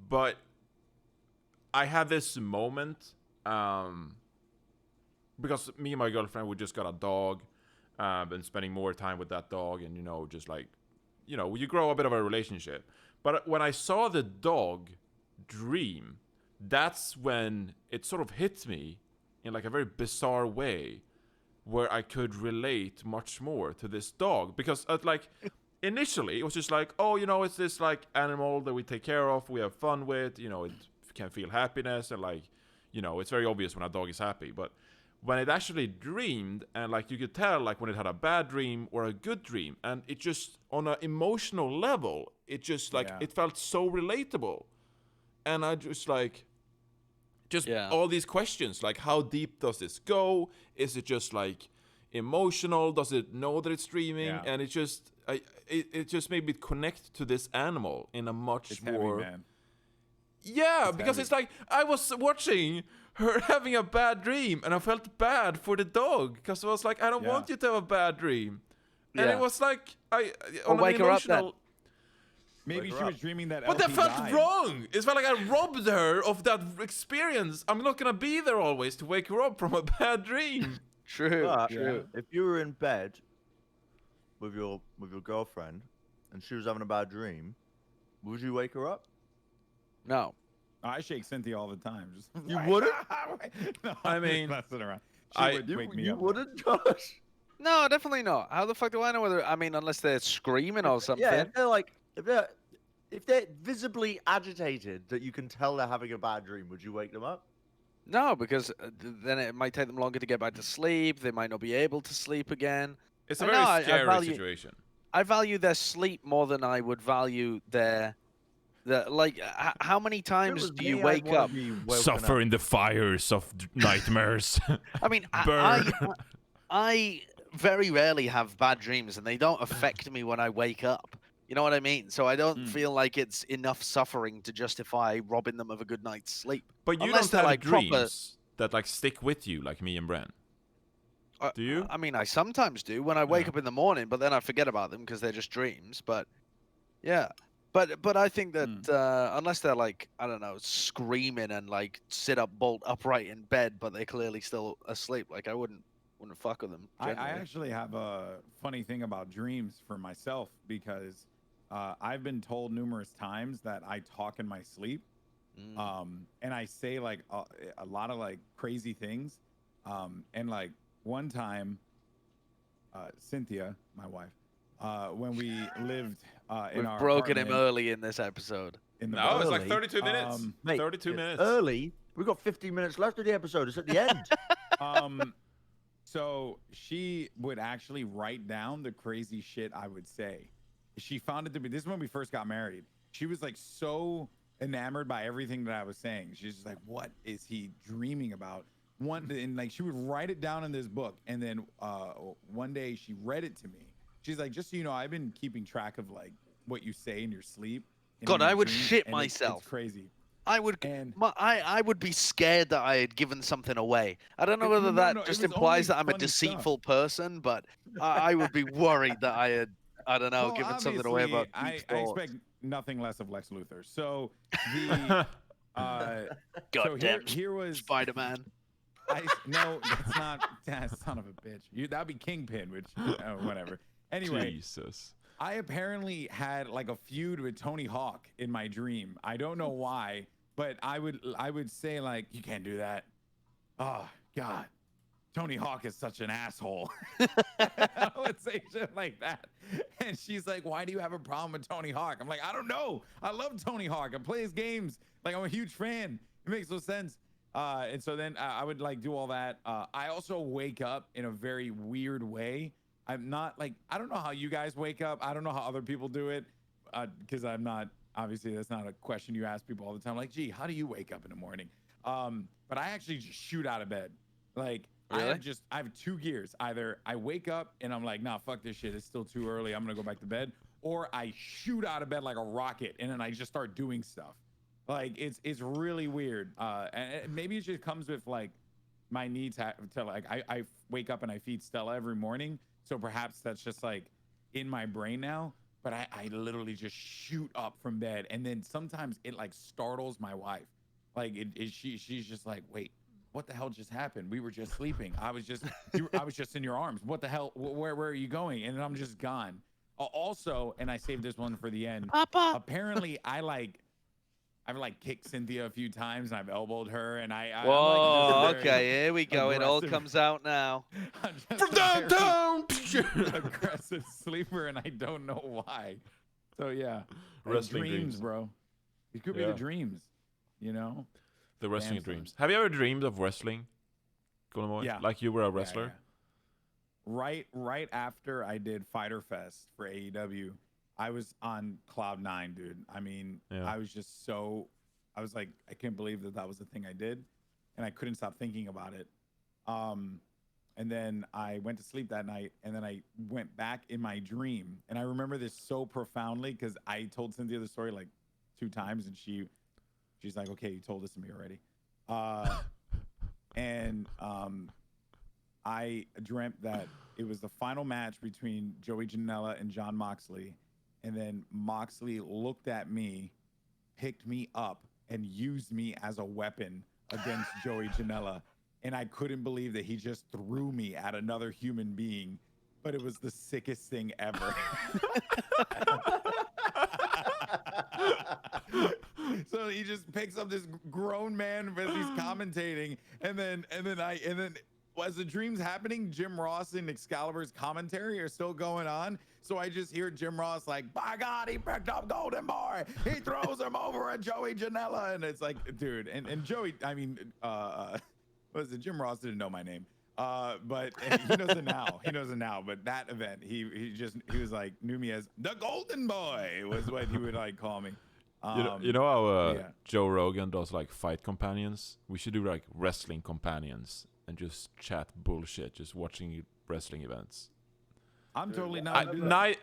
but I had this moment because me and my girlfriend, we just got a dog, and spending more time with that dog, and just like, you grow a bit of a relationship. But when I saw the dog dream, that's when it sort of hit me in like a very bizarre way, where I could relate much more to this dog, because like initially it was just like, oh, it's this like animal that we take care of, we have fun with, it can feel happiness, and like, it's very obvious when a dog is happy. But when it actually dreamed, and like you could tell like when it had a bad dream or a good dream, and it just on an emotional level, it just like it felt so relatable. And I just like all these questions, like how deep does this go? Is it just like emotional? Does it know that it's dreaming? And it just made me connect to this animal in a much more heavy, man. Yeah, because it's like I was watching her having a bad dream, and I felt bad for the dog, because I was like, I don't want you to have a bad dream. And it was like on wake an her up emotional. Maybe she was dreaming that. But that LP felt died. wrong. It felt like I robbed her of that experience. I'm not gonna be there always to wake her up from a bad dream. True. True. If you were in bed with your girlfriend and she was having a bad dream, would you wake her up? No. I shake Cynthia all the time. Just You wouldn't? No, I mean, messing around. I- She would wake me You up. wouldn't, Josh? No, definitely not. How the fuck do I know whether? I mean, unless they're screaming or something. Yeah, if they're visibly agitated that you can tell they're having a bad dream, would you wake them up? No, because then it might take them longer to get back to sleep. They might not be able to sleep again. It's a I very know, I scary value- situation. I value their sleep more than I would value their like. How many times do you wake up? Suffer in the fires of nightmares. I mean, Burn. I very rarely have bad dreams, and they don't affect me when I wake up. You know what I mean? So I don't feel like it's enough suffering to justify robbing them of a good night's sleep. But you Unless don't they're, have like, dreams proper- that like stick with you like me and Bren. Do you? I mean, I sometimes do when I wake up in the morning, but then I forget about them because they're just dreams. But yeah, but I think that unless they're like, I don't know, screaming and like sit up bolt upright in bed, but they're clearly still asleep, like I wouldn't fuck with them. I generally. actually have a funny thing about dreams for myself, because I've been told numerous times that I talk in my sleep, and I say like a lot of like crazy things, and like one time, Cynthia, my wife, when we lived in We've our broken him apartment early in this episode. in the No, it's like Early. 32 minutes. Mate, 32 it's minutes. Early. We've got 15 minutes left of the episode. It's at the end. So she would actually write down the crazy shit I would say. She found it to be, this is when we first got married. She was like so enamored by everything that I was saying. She's just like, what is he dreaming about? And like she would write it down in this book. And then one day she read it to me. She's like, just so you know, I've been keeping track of like what you say in your sleep. and God, in your I would dreams, shit and myself. It's crazy. I would, And- I would be scared that I had given something away. I don't know whether No, that no, it just was implies only that I'm a funny deceitful person, but I would be worried that I had, I don't know, Well, given something away obviously, about deep I thoughts. expect nothing less of Lex Luthor. So the Goddamn here was Spider-Man. no, that's not that son of a bitch. That'd be Kingpin, which whatever. Anyway, Jesus. I apparently had like a feud with Tony Hawk in my dream. I don't know why, but I would say like, you can't do that. Oh God, Tony Hawk is such an asshole. I would say shit like that. And she's like, why do you have a problem with Tony Hawk? I'm like, I don't know. I love Tony Hawk. I play his games. Like, I'm a huge fan. It makes no sense. And so then I would like do all that. I also wake up in a very weird way. I'm not like, I don't know how you guys wake up. I don't know how other people do it. Because I'm not, obviously that's not a question you ask people all the time. Like, gee, how do you wake up in the morning? But I actually just shoot out of bed. Like, Really? I have two gears. Either I wake up and I'm like, nah, fuck this shit. It's still too early. I'm gonna go back to bed. Or I shoot out of bed like a rocket and then I just start doing stuff. Like it's really weird. And maybe it just comes with like my need to like I wake up and I feed Stella every morning. So perhaps that's just like in my brain now. But I literally just shoot up from bed, and then sometimes it like startles my wife. Like she's just like, wait, what the hell just happened? We were just sleeping. I was just in your arms. What the hell? Where are you going? And then I'm just gone. Also, and I saved this one for the end. Papa. Apparently, I've kicked Cynthia a few times, and I've elbowed her, and I'm Whoa, like just very okay, here we go. It all aggressive. comes out now. I'm just From a very downtown. aggressive sleeper, and I don't know why. So yeah, Wrestling dreams, dreams. bro. It could be Yeah. the dreams, you know. The wrestling Damn, son. dreams. Have you ever dreamed of wrestling, Goldenboy? Yeah. Like you were a Yeah, wrestler? yeah. Right after I did Fighter Fest for AEW, I was on cloud 9, dude. I mean, Yeah. I was just I was like, I can't believe that was the thing I did, and I couldn't stop thinking about it. And then I went to sleep that night, and then I went back in my dream, and I remember this so profoundly because I told Cynthia the story like 2 times, and she's like, okay, you told this to me already. I dreamt that it was the final match between Joey Janela and John Moxley, and then Moxley looked at me, picked me up, and used me as a weapon against Joey Janela. And I couldn't believe that he just threw me at another human being, but it was the sickest thing ever. So he just picks up this grown man as he's commentating, and then as the dream's happening, Jim Ross and Excalibur's commentary are still going on. So I just hear Jim Ross like, by God, he picked up Goldenboy. He throws him over at Joey Janela. And it's like, dude, and Joey, I mean, what was it? Jim Ross didn't know my name. But he knows it now. He knows it now. But that event, he was like, knew me as the Golden Boy was what he would like call me. You know how yeah. Joe Rogan does like fight companions? We should do like wrestling companions and just chat bullshit, just watching wrestling events. I'm totally not.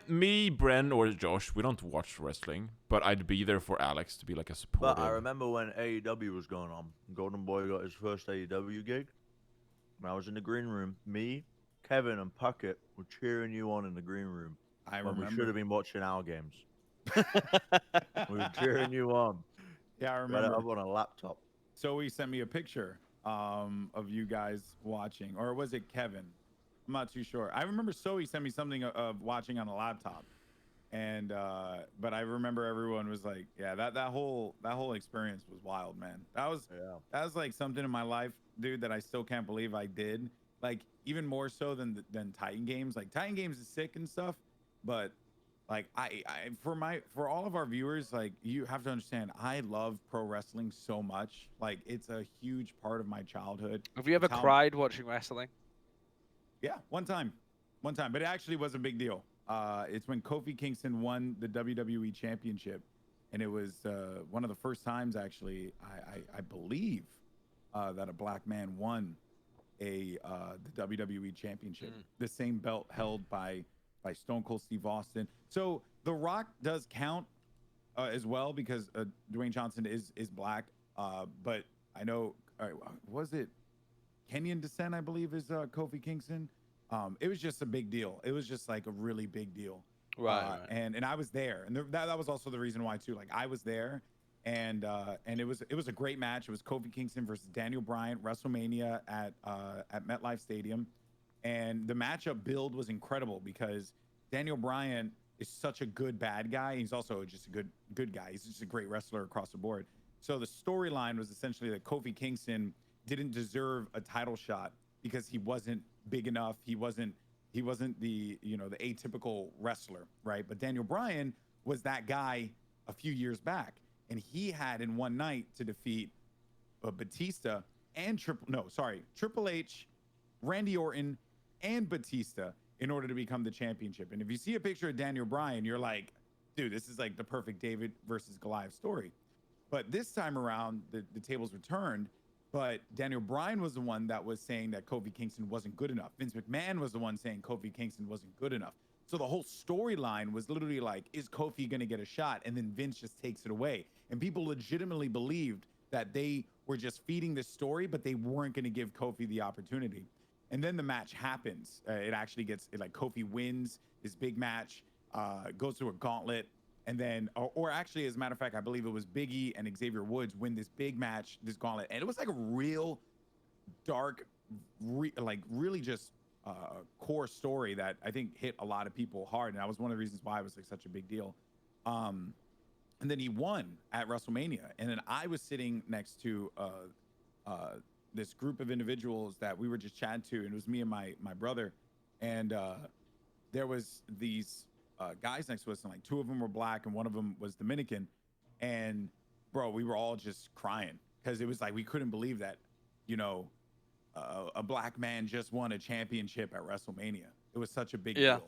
Me, Bren, or Josh, we don't watch wrestling, but I'd be there for Alex to be like a supporter. But I remember when AEW was going on, Goldenboy got his first AEW gig. And I was in the green room. Me, Kevin, and Puckett were cheering you on in the green room. I when remember. we should have been watching our games. We were cheering you on. Yeah, I Right remember. up on a laptop. So he sent me a picture of you guys watching, or was it Kevin? I'm not too sure. I remember Zoe sent me something of watching on a laptop, and but I remember everyone was like, yeah, that whole experience was wild, man. That was like something in my life, dude, that I still can't believe I did. Like even more so than Titan Games. Like Titan Games is sick and stuff, but like I for all of our viewers, like you have to understand, I love pro wrestling so much. Like it's a huge part of my childhood. Have you ever It's how- cried watching wrestling? Yeah, one time, but it actually was a big deal. It's when Kofi Kingston won the WWE Championship, and it was one of the first times actually I believe that a black man won the WWE Championship. The same belt held by Stone Cold Steve Austin. So The Rock does count as well because Dwayne Johnson is black. But I know, was it Kenyan descent, I believe, is Kofi Kingston. It was just a big deal. It was just like a really big deal. Right. And I was there, and that was also the reason why too. Like I was there, and it was a great match. It was Kofi Kingston versus Daniel Bryan, WrestleMania at MetLife Stadium, and the matchup build was incredible because Daniel Bryan is such a good bad guy. He's also just a good guy. He's just a great wrestler across the board. So the storyline was essentially that Kofi Kingston didn't deserve a title shot because he wasn't big enough. He wasn't the the atypical wrestler, right? But Daniel Bryan was that guy a few years back, and he had in one night to defeat Batista and Triple H, Randy Orton, and Batista in order to become the championship. And if you see a picture of Daniel Bryan, you're like, dude, this is like the perfect David versus Goliath story. But this time around, the tables were turned. But Daniel Bryan was the one that was saying that Kofi Kingston wasn't good enough. Vince McMahon was the one saying Kofi Kingston wasn't good enough. So the whole storyline was literally like, is Kofi going to get a shot? And then Vince just takes it away. And people legitimately believed that they were just feeding the story, but they weren't going to give Kofi the opportunity. And then the match happens. It actually gets, like Kofi wins this big match, goes through a gauntlet. And then, or actually, as a matter of fact, I believe it was Big E and Xavier Woods win this big match, this gauntlet. And it was like a real dark, like really just core story that I think hit a lot of people hard, and that was one of the reasons why it was like such a big deal. And then he won at WrestleMania, and then I was sitting next to this group of individuals that we were just chatting to, and it was me and my brother, and there was these guys next to us, and like two of them were black and one of them was Dominican, and bro, we were all just crying because it was like we couldn't believe that, you know, a black man just won a championship at WrestleMania. It was such a big deal.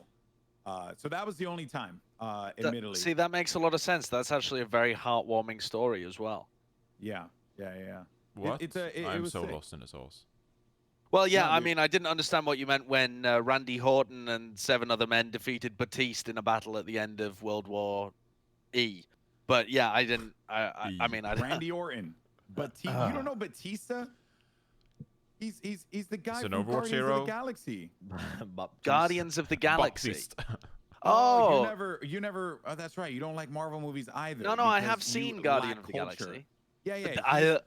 So that was the only time, admittedly. See, that makes a lot of sense. That's actually a very heartwarming story as well. Yeah. What? I'm was so sick. lost in the sauce. Well, yeah, No, I dude. mean, I didn't understand what you meant when Randy Orton and 7 other men defeated Batiste in a battle at the end of World War E. But yeah, I didn't. I mean, I Randy Orton, Batista. You don't know Batista? He's the guy He's an from Overwatch Guardians hero? of the Galaxy. Guardians of the Galaxy. Baptiste. Oh, you never. Oh, that's right. You don't like Marvel movies either. no, I because have you seen lack Guardian of the culture. Galaxy. Yeah. I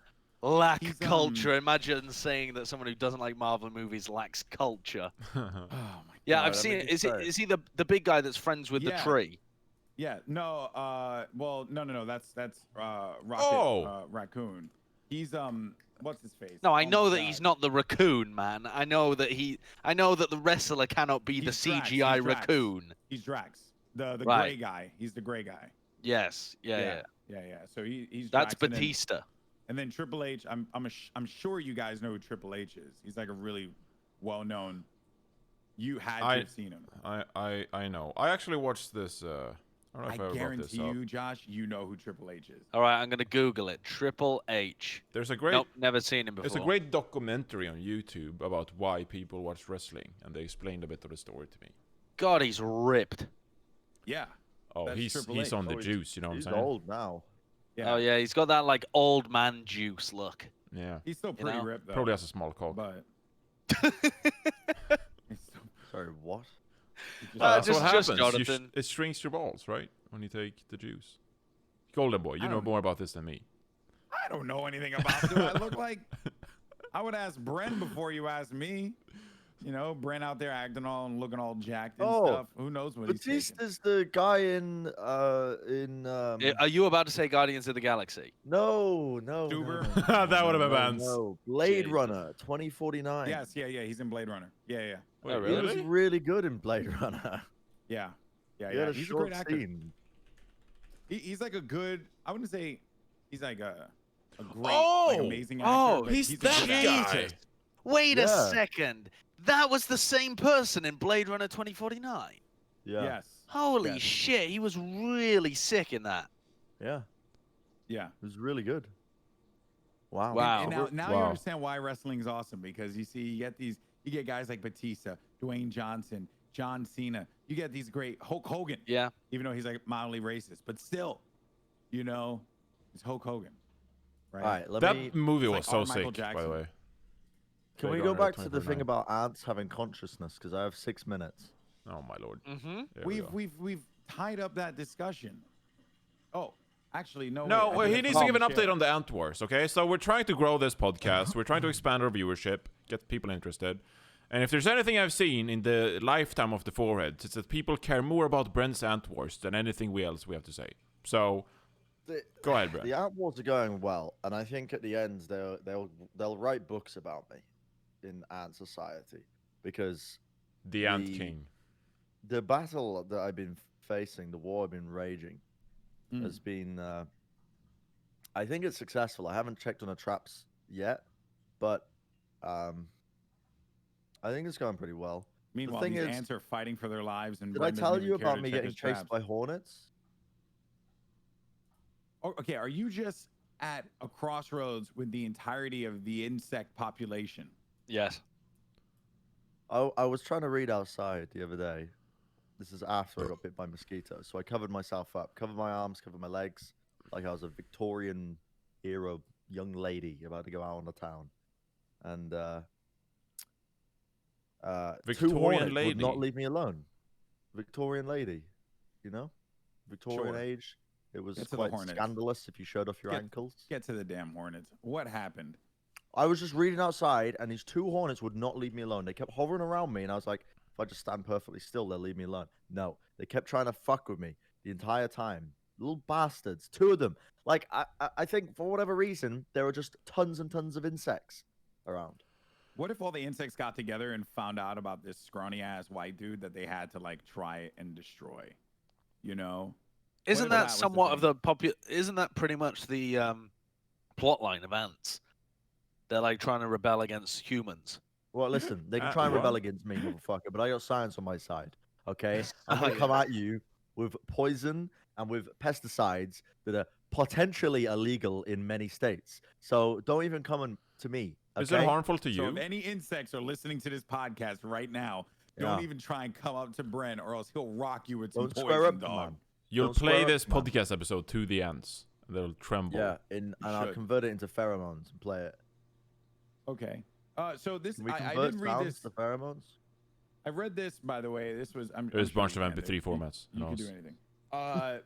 lack he's, culture. Imagine saying that someone who doesn't like Marvel movies lacks culture. Oh my. Yeah, God, I've I seen mean, it. he's Is he the big guy that's friends with the Yeah. tree? Yeah. No. Well, no. That's Rocket Oh. Raccoon. He's What's his face? No, I Oh my know that God. he's not the raccoon, man. I know that the wrestler cannot be the He's Drax, CGI he's Drax. raccoon. He's Drax, the Right. gray guy. He's the gray guy. Yes, yeah. Yeah. So he's That's Drax, and then- Batista. And then Triple H, I'm sure you guys know who Triple H is. He's like a really well-known. You had to have seen him. I know. I actually watched this. I don't know if I I ever brought this guarantee up. you, Josh, you know who Triple H is. All right, I'm gonna Google it. Triple H. There's a great. Nope, never seen him before. There's a great documentary on YouTube about why people watch wrestling, and they explained a bit of the story to me. God, he's ripped. Yeah. Oh, That's he's Triple H. on the Oh, juice. You know what I'm He's saying? old now. Yeah. Oh yeah, he's got that like old man juice look. Yeah. He's still pretty know? ripped though. Probably has a small cock. But. He's still, Sorry, what? he just- That's just- what just happens. Jonathan. It shrinks your balls, right? When you take the juice. Goldenboy, you I know don't- more about this than me. I don't know anything about it. Do I look like? I would ask Bren before you ask me. You know, Bren out there acting all and looking all jacked and Oh, stuff. Who knows what he's taking? Batista's the guy in Are you about to say Guardians of the Galaxy? no. Stuber? That would have been Vance. No, Blade Jesus. Runner 2049. Yes, yeah. He's in Blade Runner. Yeah. Oh, He really? was really good in Blade Runner. Yeah. He had a He's a short great actor. scene. He's like a good. I wouldn't say he's like a great, Oh! like amazing actor. Oh, but he's a that good guy. actor. Jesus. Wait a Yeah. second. That was the same person in Blade Runner 2049. Yeah. Yes. Holy Yes. shit, he was really sick in that. Yeah. Yeah. It was really good. Wow. Wow. And now you Wow. understand why wrestling is awesome, because you see you get guys like Batista, Dwayne Johnson, John Cena. You get these great Hulk Hogan. Yeah. Even though he's like mildly racist, but still, you know, he's Hulk Hogan. Right. All right, let That me. movie it's was like so our Michael sick, by the Jackson. way. Can Blade we go Runner back to the thing 2049. about ants having consciousness? Because I have 6 minutes. Oh my lord. Mm-hmm. There we go. We've tied up that discussion. Oh, actually, no. No, wait, I well, he think needs I to give an found update shit. on the Ant Wars, okay? So we're trying to grow this podcast. We're trying to expand our viewership, get people interested. And if there's anything I've seen in the lifetime of the Foreheads, it's that people care more about Bren's Ant Wars than anything else we have to say. So, go ahead, Bren. The ant wars are going well, and I think at the end they'll write books about me in Ant Society, because The Ant the- King. the battle that I've been facing, the war I've been raging, Mm. has been. I think it's successful. I haven't checked on the traps yet, but I think it's going pretty well. Meanwhile, thing these is- ants are fighting for their lives, and Did Bren I doesn't tell even you care about to me check getting his chased traps. by hornets? Oh, okay, are you just at a crossroads with the entirety of the insect population? Yes. I was trying to read outside the other day. This is after I got bit by mosquitoes. So I covered myself up, covered my arms, covered my legs, like I was a Victorian era young lady about to go out on the town. And two Victorian hornets lady? would not leave me alone. Victorian lady, you know, Victorian Sure. age. It was Get to the quite hornets. scandalous if you showed off your Get- ankles. Get to the damn hornets. What happened? I was just reading outside, and these 2 hornets would not leave me alone. They kept hovering around me, and I was like, if I just stand perfectly still, they'll leave me alone. No, they kept trying to fuck with me the entire time. Little bastards, 2 of them. Like, I think for whatever reason, there were just tons and tons of insects around. What if all the insects got together and found out about this scrawny ass white dude that they had to like try and destroy? You know? Isn't if that was the somewhat of thing? the Isn't that pretty much the plot line of Ants? They're like trying to rebel against humans. Well, listen, they can try and rebel what? against me, motherfucker, but I got science on my side, okay? I'm Oh, going to yeah. come at you with poison and with pesticides that are potentially illegal in many states. So don't even come to me, okay? Is it harmful to So you? if any insects are listening to this podcast right now, don't Yeah. even try and come up to Bren, or else he'll rock you with some Don't poison, square up, dog. man. You'll Don't play square up, this man. podcast episode to the ants. They'll tremble. Yeah, and I'll should. convert it into pheromones and play it. Okay. So this Can we I convert didn't read sounds this. to pheromones? I read this, by the way. This was There's a sure bunch you of can. MP3 formats. You and can do else. anything.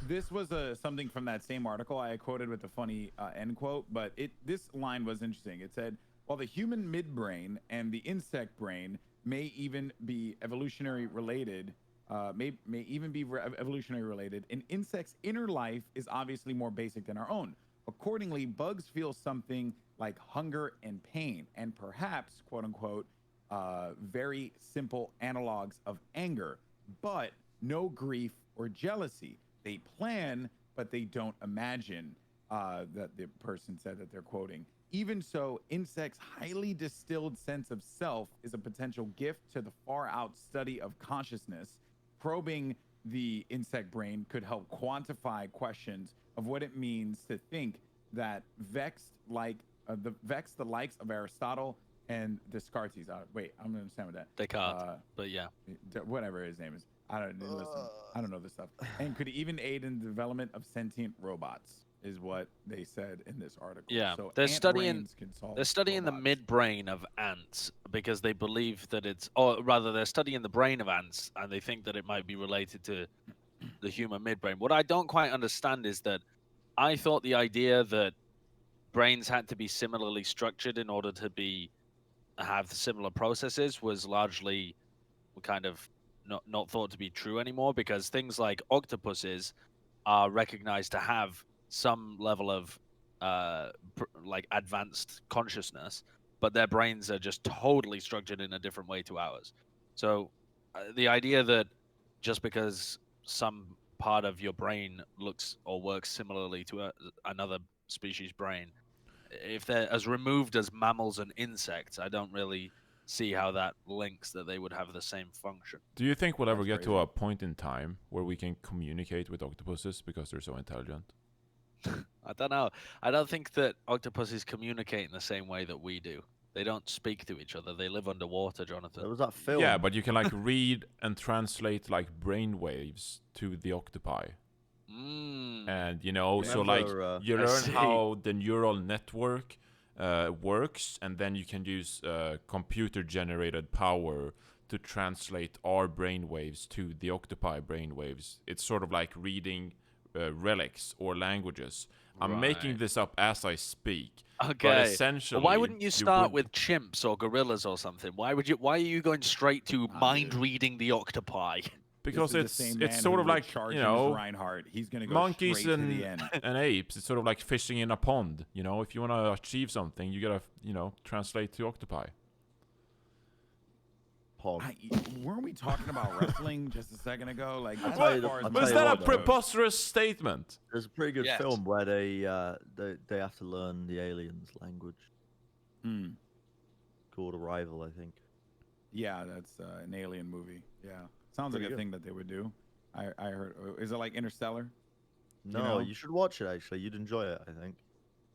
This was something from that same article I quoted with the funny end quote, but this line was interesting. It said, "While the human midbrain and the insect brain may even be evolutionary related, evolutionary related, an insect's inner life is obviously more basic than our own. Accordingly, bugs feel something like hunger and pain, and perhaps, quote unquote, very simple analogs of anger, but no grief or jealousy. They plan, but they don't imagine," that the person said that they're quoting. "Even so, insects' highly distilled sense of self is a potential gift to the far out study of consciousness. Probing the insect brain could help quantify questions of what it means to think that the likes of Aristotle and Descartes." Wait, I'm gonna understand what that. Descartes, but yeah. Whatever his name is. I don't listen. I don't know this stuff. And could even aid in the development of sentient robots, is what they said in this article. Yeah, So they're ant studying. brains can solve They're studying robots. the midbrain of ants because they believe that it's, or rather, they're studying the brain of ants and they think that it might be related to the human midbrain. What I don't quite understand is that I thought the idea that brains had to be similarly structured in order to have similar processes was largely kind of not thought to be true anymore, because things like octopuses are recognized to have some level of like advanced consciousness, but their brains are just totally structured in a different way to ours. So the idea that just because some part of your brain looks or works similarly to another species brain, if they're as removed as mammals and insects, I don't really see how that links that they would have the same function. Do you think we'll ever That's get to crazy. a point in time where we can communicate with octopuses because they're so intelligent? I don't know. I don't think that octopuses communicate in the same way that we do. They don't speak to each other. They live underwater, Jonathan. There was that film. Yeah, but you can like read and translate like brain waves to the octopi. And you know, so like Remember, you I learn see. how the neural network works, and then you can use computer generated power to translate our brain waves to the octopi brain waves. It's sort of like reading relics or languages. I'm making Right. this up as I speak. But Okay. essentially, Why wouldn't you start would- with chimps or gorillas or something? Why are you going straight to mind reading the octopi? because This is the it's same it's man sort who of would like, charge you him as know, Reinhardt. He's gonna go monkeys straight to and the end. and apes. It's sort of like fishing in a pond. You know, if you want to achieve something, you gotta translate to octopi. Pog. Weren't we talking about wrestling just a second ago? Like, that's tell as you the- far as I'll my tell Was you that a what, knowledge though. goes. preposterous statement? There's a pretty good Yes. film where they have to learn the aliens' language Hmm. called Arrival, I think. Yeah, that's an alien movie. Yeah, sounds like Pretty a good. thing that they would do. I heard. Is it like Interstellar? No, know? you should watch it. Actually, you'd enjoy it. I think.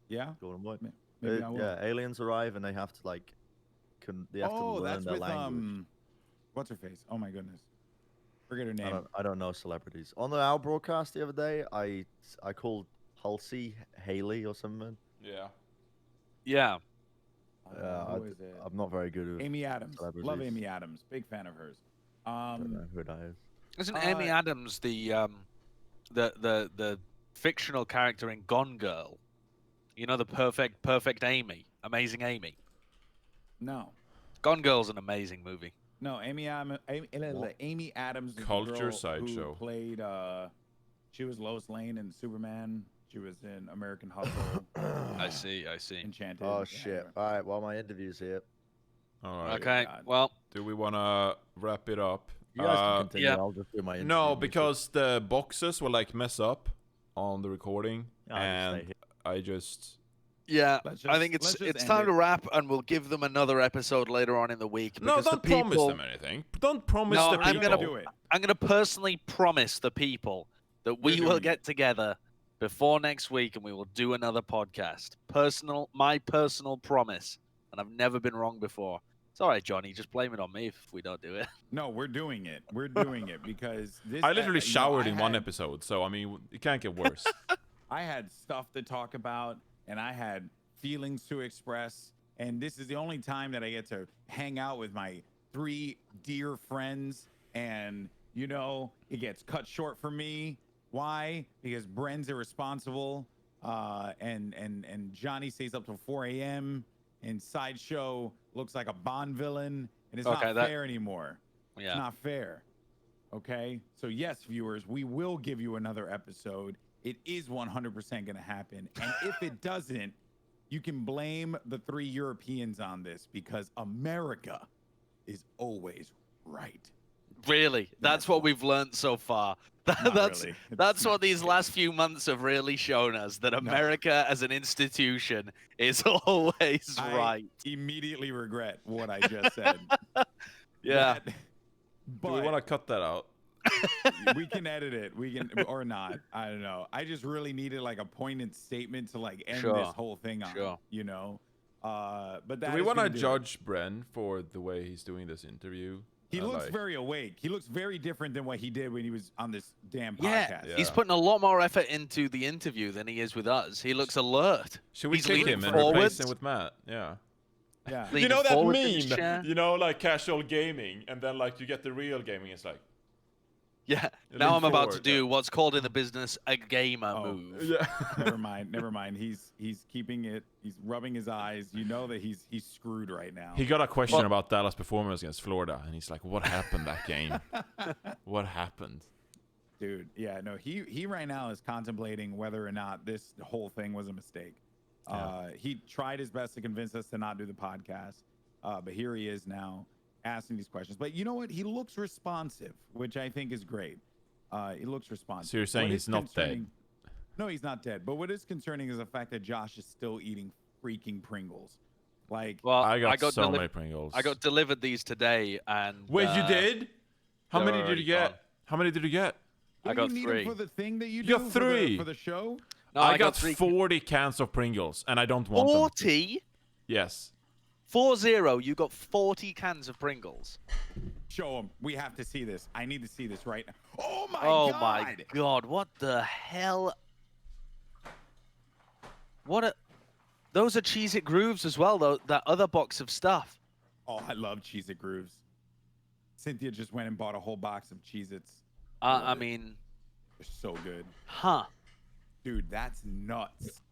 Yeah, Goldenboy. maybe I will. Yeah, aliens arrive and they have to like, they have to Oh, learn that's their with language. what's her face? Oh my goodness, forget her name. I don't know celebrities. On our broadcast the other day, I called Halsey Haley or something. Yeah. Yeah. Who is it? I'm not very good with Amy Adams. Love celebrities. Amy Adams. Big fan of hers. Don't know who that is. Isn't Amy Adams the fictional character in Gone Girl? You know, the perfect Amy. Amazing Amy? No. Gone Girl's an amazing movie. No, Amy Adams is the Culture girl Sideshow. who played. She was Lois Lane in Superman. She was in American Hustle. I see. Enchanted. Oh Yeah, shit! All right, well my interview's here. All right. Okay. God. Well, Do we want to wrap it up? You guys can continue. yeah. I'll just do my interview. No, music. because the boxes will like mess up on the recording, I'll just stay and here. I just yeah. Let's I think let's just it's end time it. to wrap, and we'll give them another episode later on in the week. no, because don't the people, promise them anything. Don't promise No, the I'm people. gonna do it. I'm gonna personally promise the people that we You're will doing get it. together before next week, and we will do another podcast. My personal promise, and I've never been wrong before. It's all right, Johnny. Just blame it on me if we don't do it. No, we're doing it. We're doing it because this. I literally showered in one had- episode, so I mean, it can't get worse. I had stuff to talk about, and I had feelings to express, and this is the only time that I get to hang out with my 3 dear friends, and it gets cut short for me. Why? Because Bren's irresponsible, and Johnny stays up till 4 a.m. and Sideshow looks like a Bond villain, and it's Okay, not that- fair anymore. It's Yeah. not fair. Okay? So yes, viewers, we will give you another episode. It is 100% going to happen. And if it doesn't, you can blame the 3 Europeans on this because America is always right. Really, that's what we've learned so far. Not That's really. that's It's- what these last few months have really shown us, that America as an institution is always I right. immediately regret what I just said. Yeah. That- Do but we want to cut that out? we can edit it. We can or not. I don't know. I just really needed like a poignant statement to like end Sure. this whole thing on. Sure. But that Do we is want to gonna do it. judge Bren for the way he's doing this interview? He looks like- very awake. He looks very different than what he did when he was on this damn Yeah, podcast. he's Yeah. putting a lot more effort into the interview than he is with us. He looks alert. Should we He's kick leaning him and forwards. replace him with Matt? Yeah. Yeah. Leaning forward in his chair. You know, like casual gaming, and then like you get the real gaming. It's like, Yeah. Lean Now I'm about to forward, do what's called in the business a gamer Oh. move. yeah. Never mind. He's keeping it. He's rubbing his eyes. You know that he's screwed right now. He got a question Well- about Dallas' performance against Florida, and he's like, "What happened that game? What happened?" Dude, yeah, no, he right now is contemplating whether or not this whole thing was a mistake. He tried his best to convince us to not do the podcast, but here he is now asking these questions. But you know what? He looks responsive, which I think is great. He looks responsive. So you're saying What he's is not dead? concerning- No, he's not dead. But what is concerning is the fact that Josh is still eating freaking Pringles. Like, Well, I got so deli- many Pringles. I got delivered these today, and Wait, you did? How they're many did already you get? gone. How many did you get? I don't got you need 'em 3. for the thing that you You do got 3. for the show. No, I got 3. 40 cans of Pringles, and I don't want them. 40? Yes. 40. You got 40 cans of Pringles. Show him. We have to see this. I need to see this right now. Oh my Oh god! my god! What the hell? What a... Those are Cheez-It Grooves as well, though. That other box of stuff. Oh, I love Cheez-It Grooves. Cynthia just went and bought a whole box of Cheez-Its. I mean, They're so good. huh? Dude, that's nuts.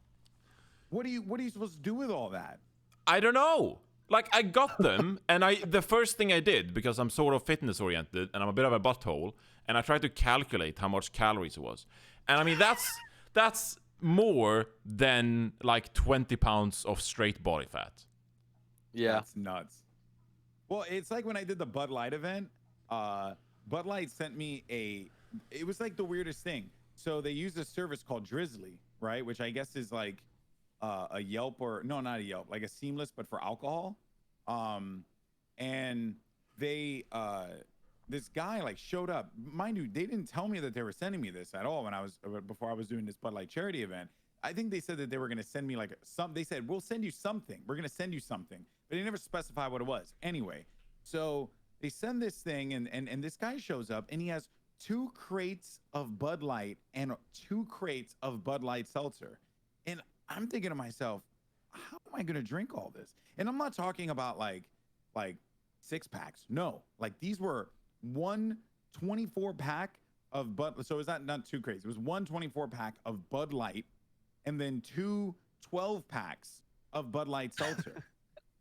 What are you supposed to do with all that? I don't know. Like, I got them, and the first thing I did, because I'm sort of fitness oriented and I'm a bit of a butthole, and I tried to calculate how much calories it was. And I mean, that's more than like 20 pounds of straight body fat. Yeah. That's nuts. Well, it's like when I did the Bud Light event. Bud Light sent me it was like the weirdest thing. So they used a service called Drizzly, right? Which I guess is like a Yelp or no, not a Yelp, like a Seamless, but for alcohol. And they this guy like showed up. Mind you, they didn't tell me that they were sending me this at all before I was doing this Bud Light charity event. I think they said that they were gonna send me like they said, we'll send you something. We're gonna send you something. But they never specified what it was. Anyway, so they send this thing and this guy shows up and he has 2 crates of Bud Light and 2 crates of Bud Light seltzer. And I'm thinking to myself, how am I gonna drink all this? And I'm not talking about like 6 packs. No, like these were 1 24-pack of Bud. So it was not 2 crates. It was 1 24-pack of Bud Light, and then 2 12-packs of Bud Light Seltzer.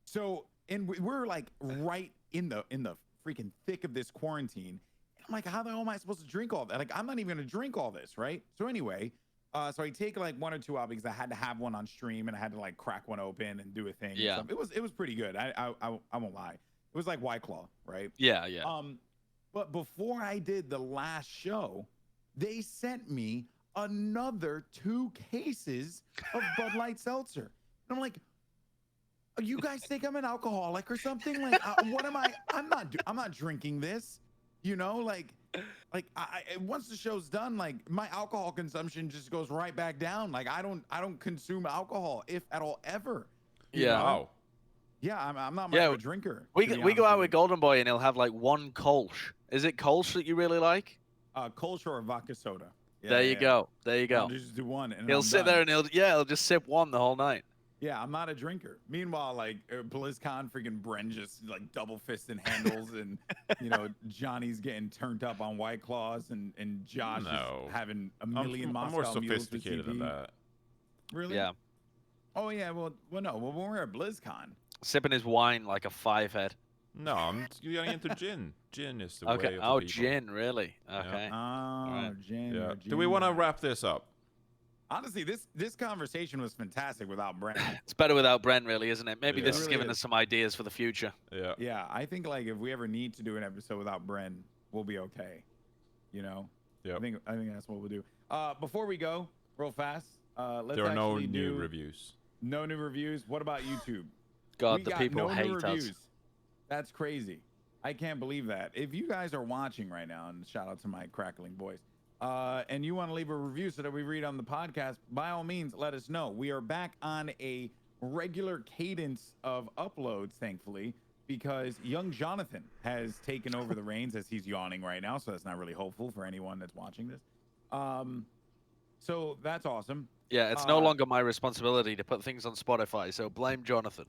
So, and we're like right in the freaking thick of this quarantine. I'm like, how the hell am I supposed to drink all that? Like, I'm not even gonna drink all this, right? So anyway, so I take like one or two out because I had to have one on stream and I had to like crack one open and do a thing. Yeah. And stuff. It was pretty good. I won't lie. It was like White Claw, right? Yeah. But before I did the last show, they sent me another 2 cases of Bud Light Seltzer. And I'm like, you guys think I'm an alcoholic or something? Like, what am I? I'm not drinking this. You know, like I once the show's done, like my alcohol consumption just goes right back down. Like I don't consume alcohol, if at all, ever. You Yeah. know? Wow. Yeah, I'm not much of a drinker. We to be go honest out with with Goldenboy and he'll have like one Kolsch. Is it Kolsch that you really like? Kolsch or vodka soda. Yeah, There you go. There you I'll go. just do one. And He'll I'm sit done. there and he'll just sip one the whole night. Yeah, I'm not a drinker. Meanwhile, like BlizzCon, freaking Bren just like double fisting handles, and you know Johnny's getting turned up on White Claws, and Josh is having a million I'm Moscow more mules with sophisticated than CP. that. Really? Yeah. Oh yeah. Well, no. Well, when we're at BlizzCon. Sipping his wine like a 5-head. No, I'm getting into gin. Gin is the Okay. way of Oh, the people. gin, really? Okay. Oh, Right. Jen. Yeah. Jen, Do we want to right. wrap this up? Honestly, this conversation was fantastic without Bren. It's better without Bren, really, isn't it? Maybe Yeah. this It is really giving is. us some ideas for the future. Yeah. Yeah, I think like if we ever need to do an episode without Bren, we'll be okay. You know. Yeah. I think that's what we'll do. Before we go, real fast, let's There are no actually new do reviews. no new reviews. What about YouTube? God, We the got people no hate new us. reviews. That's crazy. I can't believe that. If you guys are watching right now, and shout out to my crackling voice, and you want to leave a review so that we read on the podcast, by all means, let us know. We are back on a regular cadence of uploads, thankfully, because young Jonathan has taken over the reins as he's yawning right now, so that's not really hopeful for anyone that's watching this. So that's awesome. Yeah, it's no longer my responsibility to put things on Spotify, so blame Jonathan.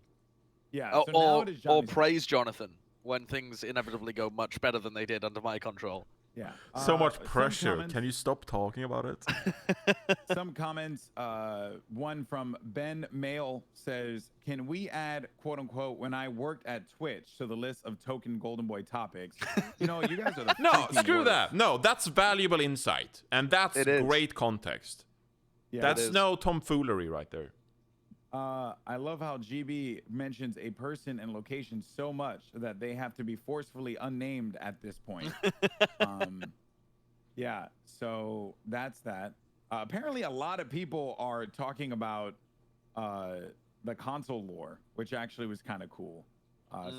Yeah. Oh, So now it is or Johnny's. praise Jonathan when things inevitably go much better than they did under my control. Yeah. So much some pressure. comments- Can you stop talking about it? Some comments. One from Ben Mail says, "Can we add quote unquote when I worked at Twitch to the list of token Goldenboy topics?" You know, you guys are the No, freaking screw worst. that. No, that's valuable insight, and that's It is. great context. Yeah, That's is. no tomfoolery right there. I love how GB mentions a person and location so much that they have to be forcefully unnamed at this point. Yeah, so that's that. Apparently, a lot of people are talking about the console lore, which actually was kind of cool.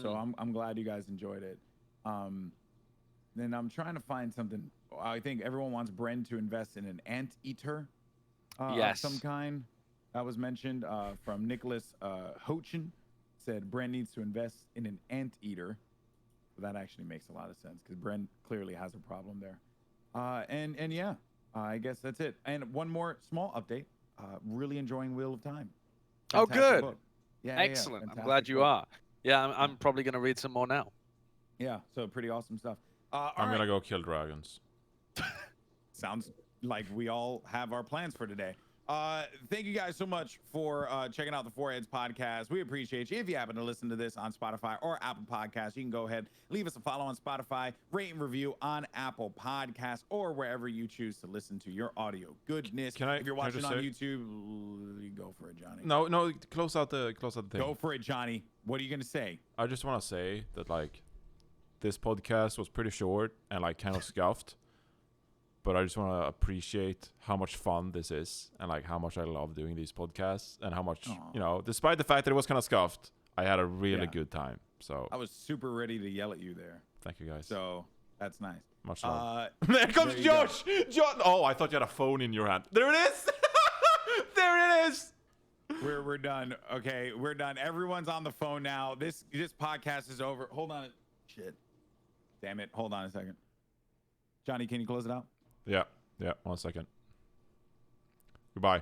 So I'm glad you guys enjoyed it. Then I'm trying to find something. I think everyone wants Bren to invest in an anteater Yes. of some kind. That was mentioned from Nicholas Hochin. Said Bren needs to invest in an anteater. So that actually makes a lot of sense because Bren clearly has a problem there. And yeah, I guess that's it. And one more small update. Really enjoying Wheel of Time. Oh, Fantastic good. book. Yeah, Excellent. I'm fantastic glad you book. are. Yeah, I'm probably going to read some more now. Yeah, so pretty awesome stuff. All I'm right. gonna go kill dragons. Sounds like we all have our plans for today. Thank you guys so much for checking out the Four Heads podcast. We appreciate you. If you happen to listen to this on Spotify or Apple Podcasts, you can go ahead, leave us a follow on Spotify, rate and review on Apple Podcasts, or wherever you choose to listen to your audio goodness. Can I- if you're can I watching just on say- YouTube, go for it, Johnny. No, close out the thing. Go for it, Johnny. What are you gonna say? I just want to say that like this podcast was pretty short and like kind of scuffed, but I just want to appreciate how much fun this is and like how much I love doing these podcasts and how much Aw. you know, despite the fact that it was kind of scuffed, I had a really Yeah. good time. So I was super ready to yell at you there, thank you guys. so that's nice. Much love. There There comes you go. Josh. Oh, I thought you had a phone in your hand. There it is. There it is. We're done. Okay, we're done. Everyone's on the phone now. This podcast is over. Hold on. Shit. Damn it. Hold on a second. Johnny, can you close it out? Yeah. 1 second. Goodbye.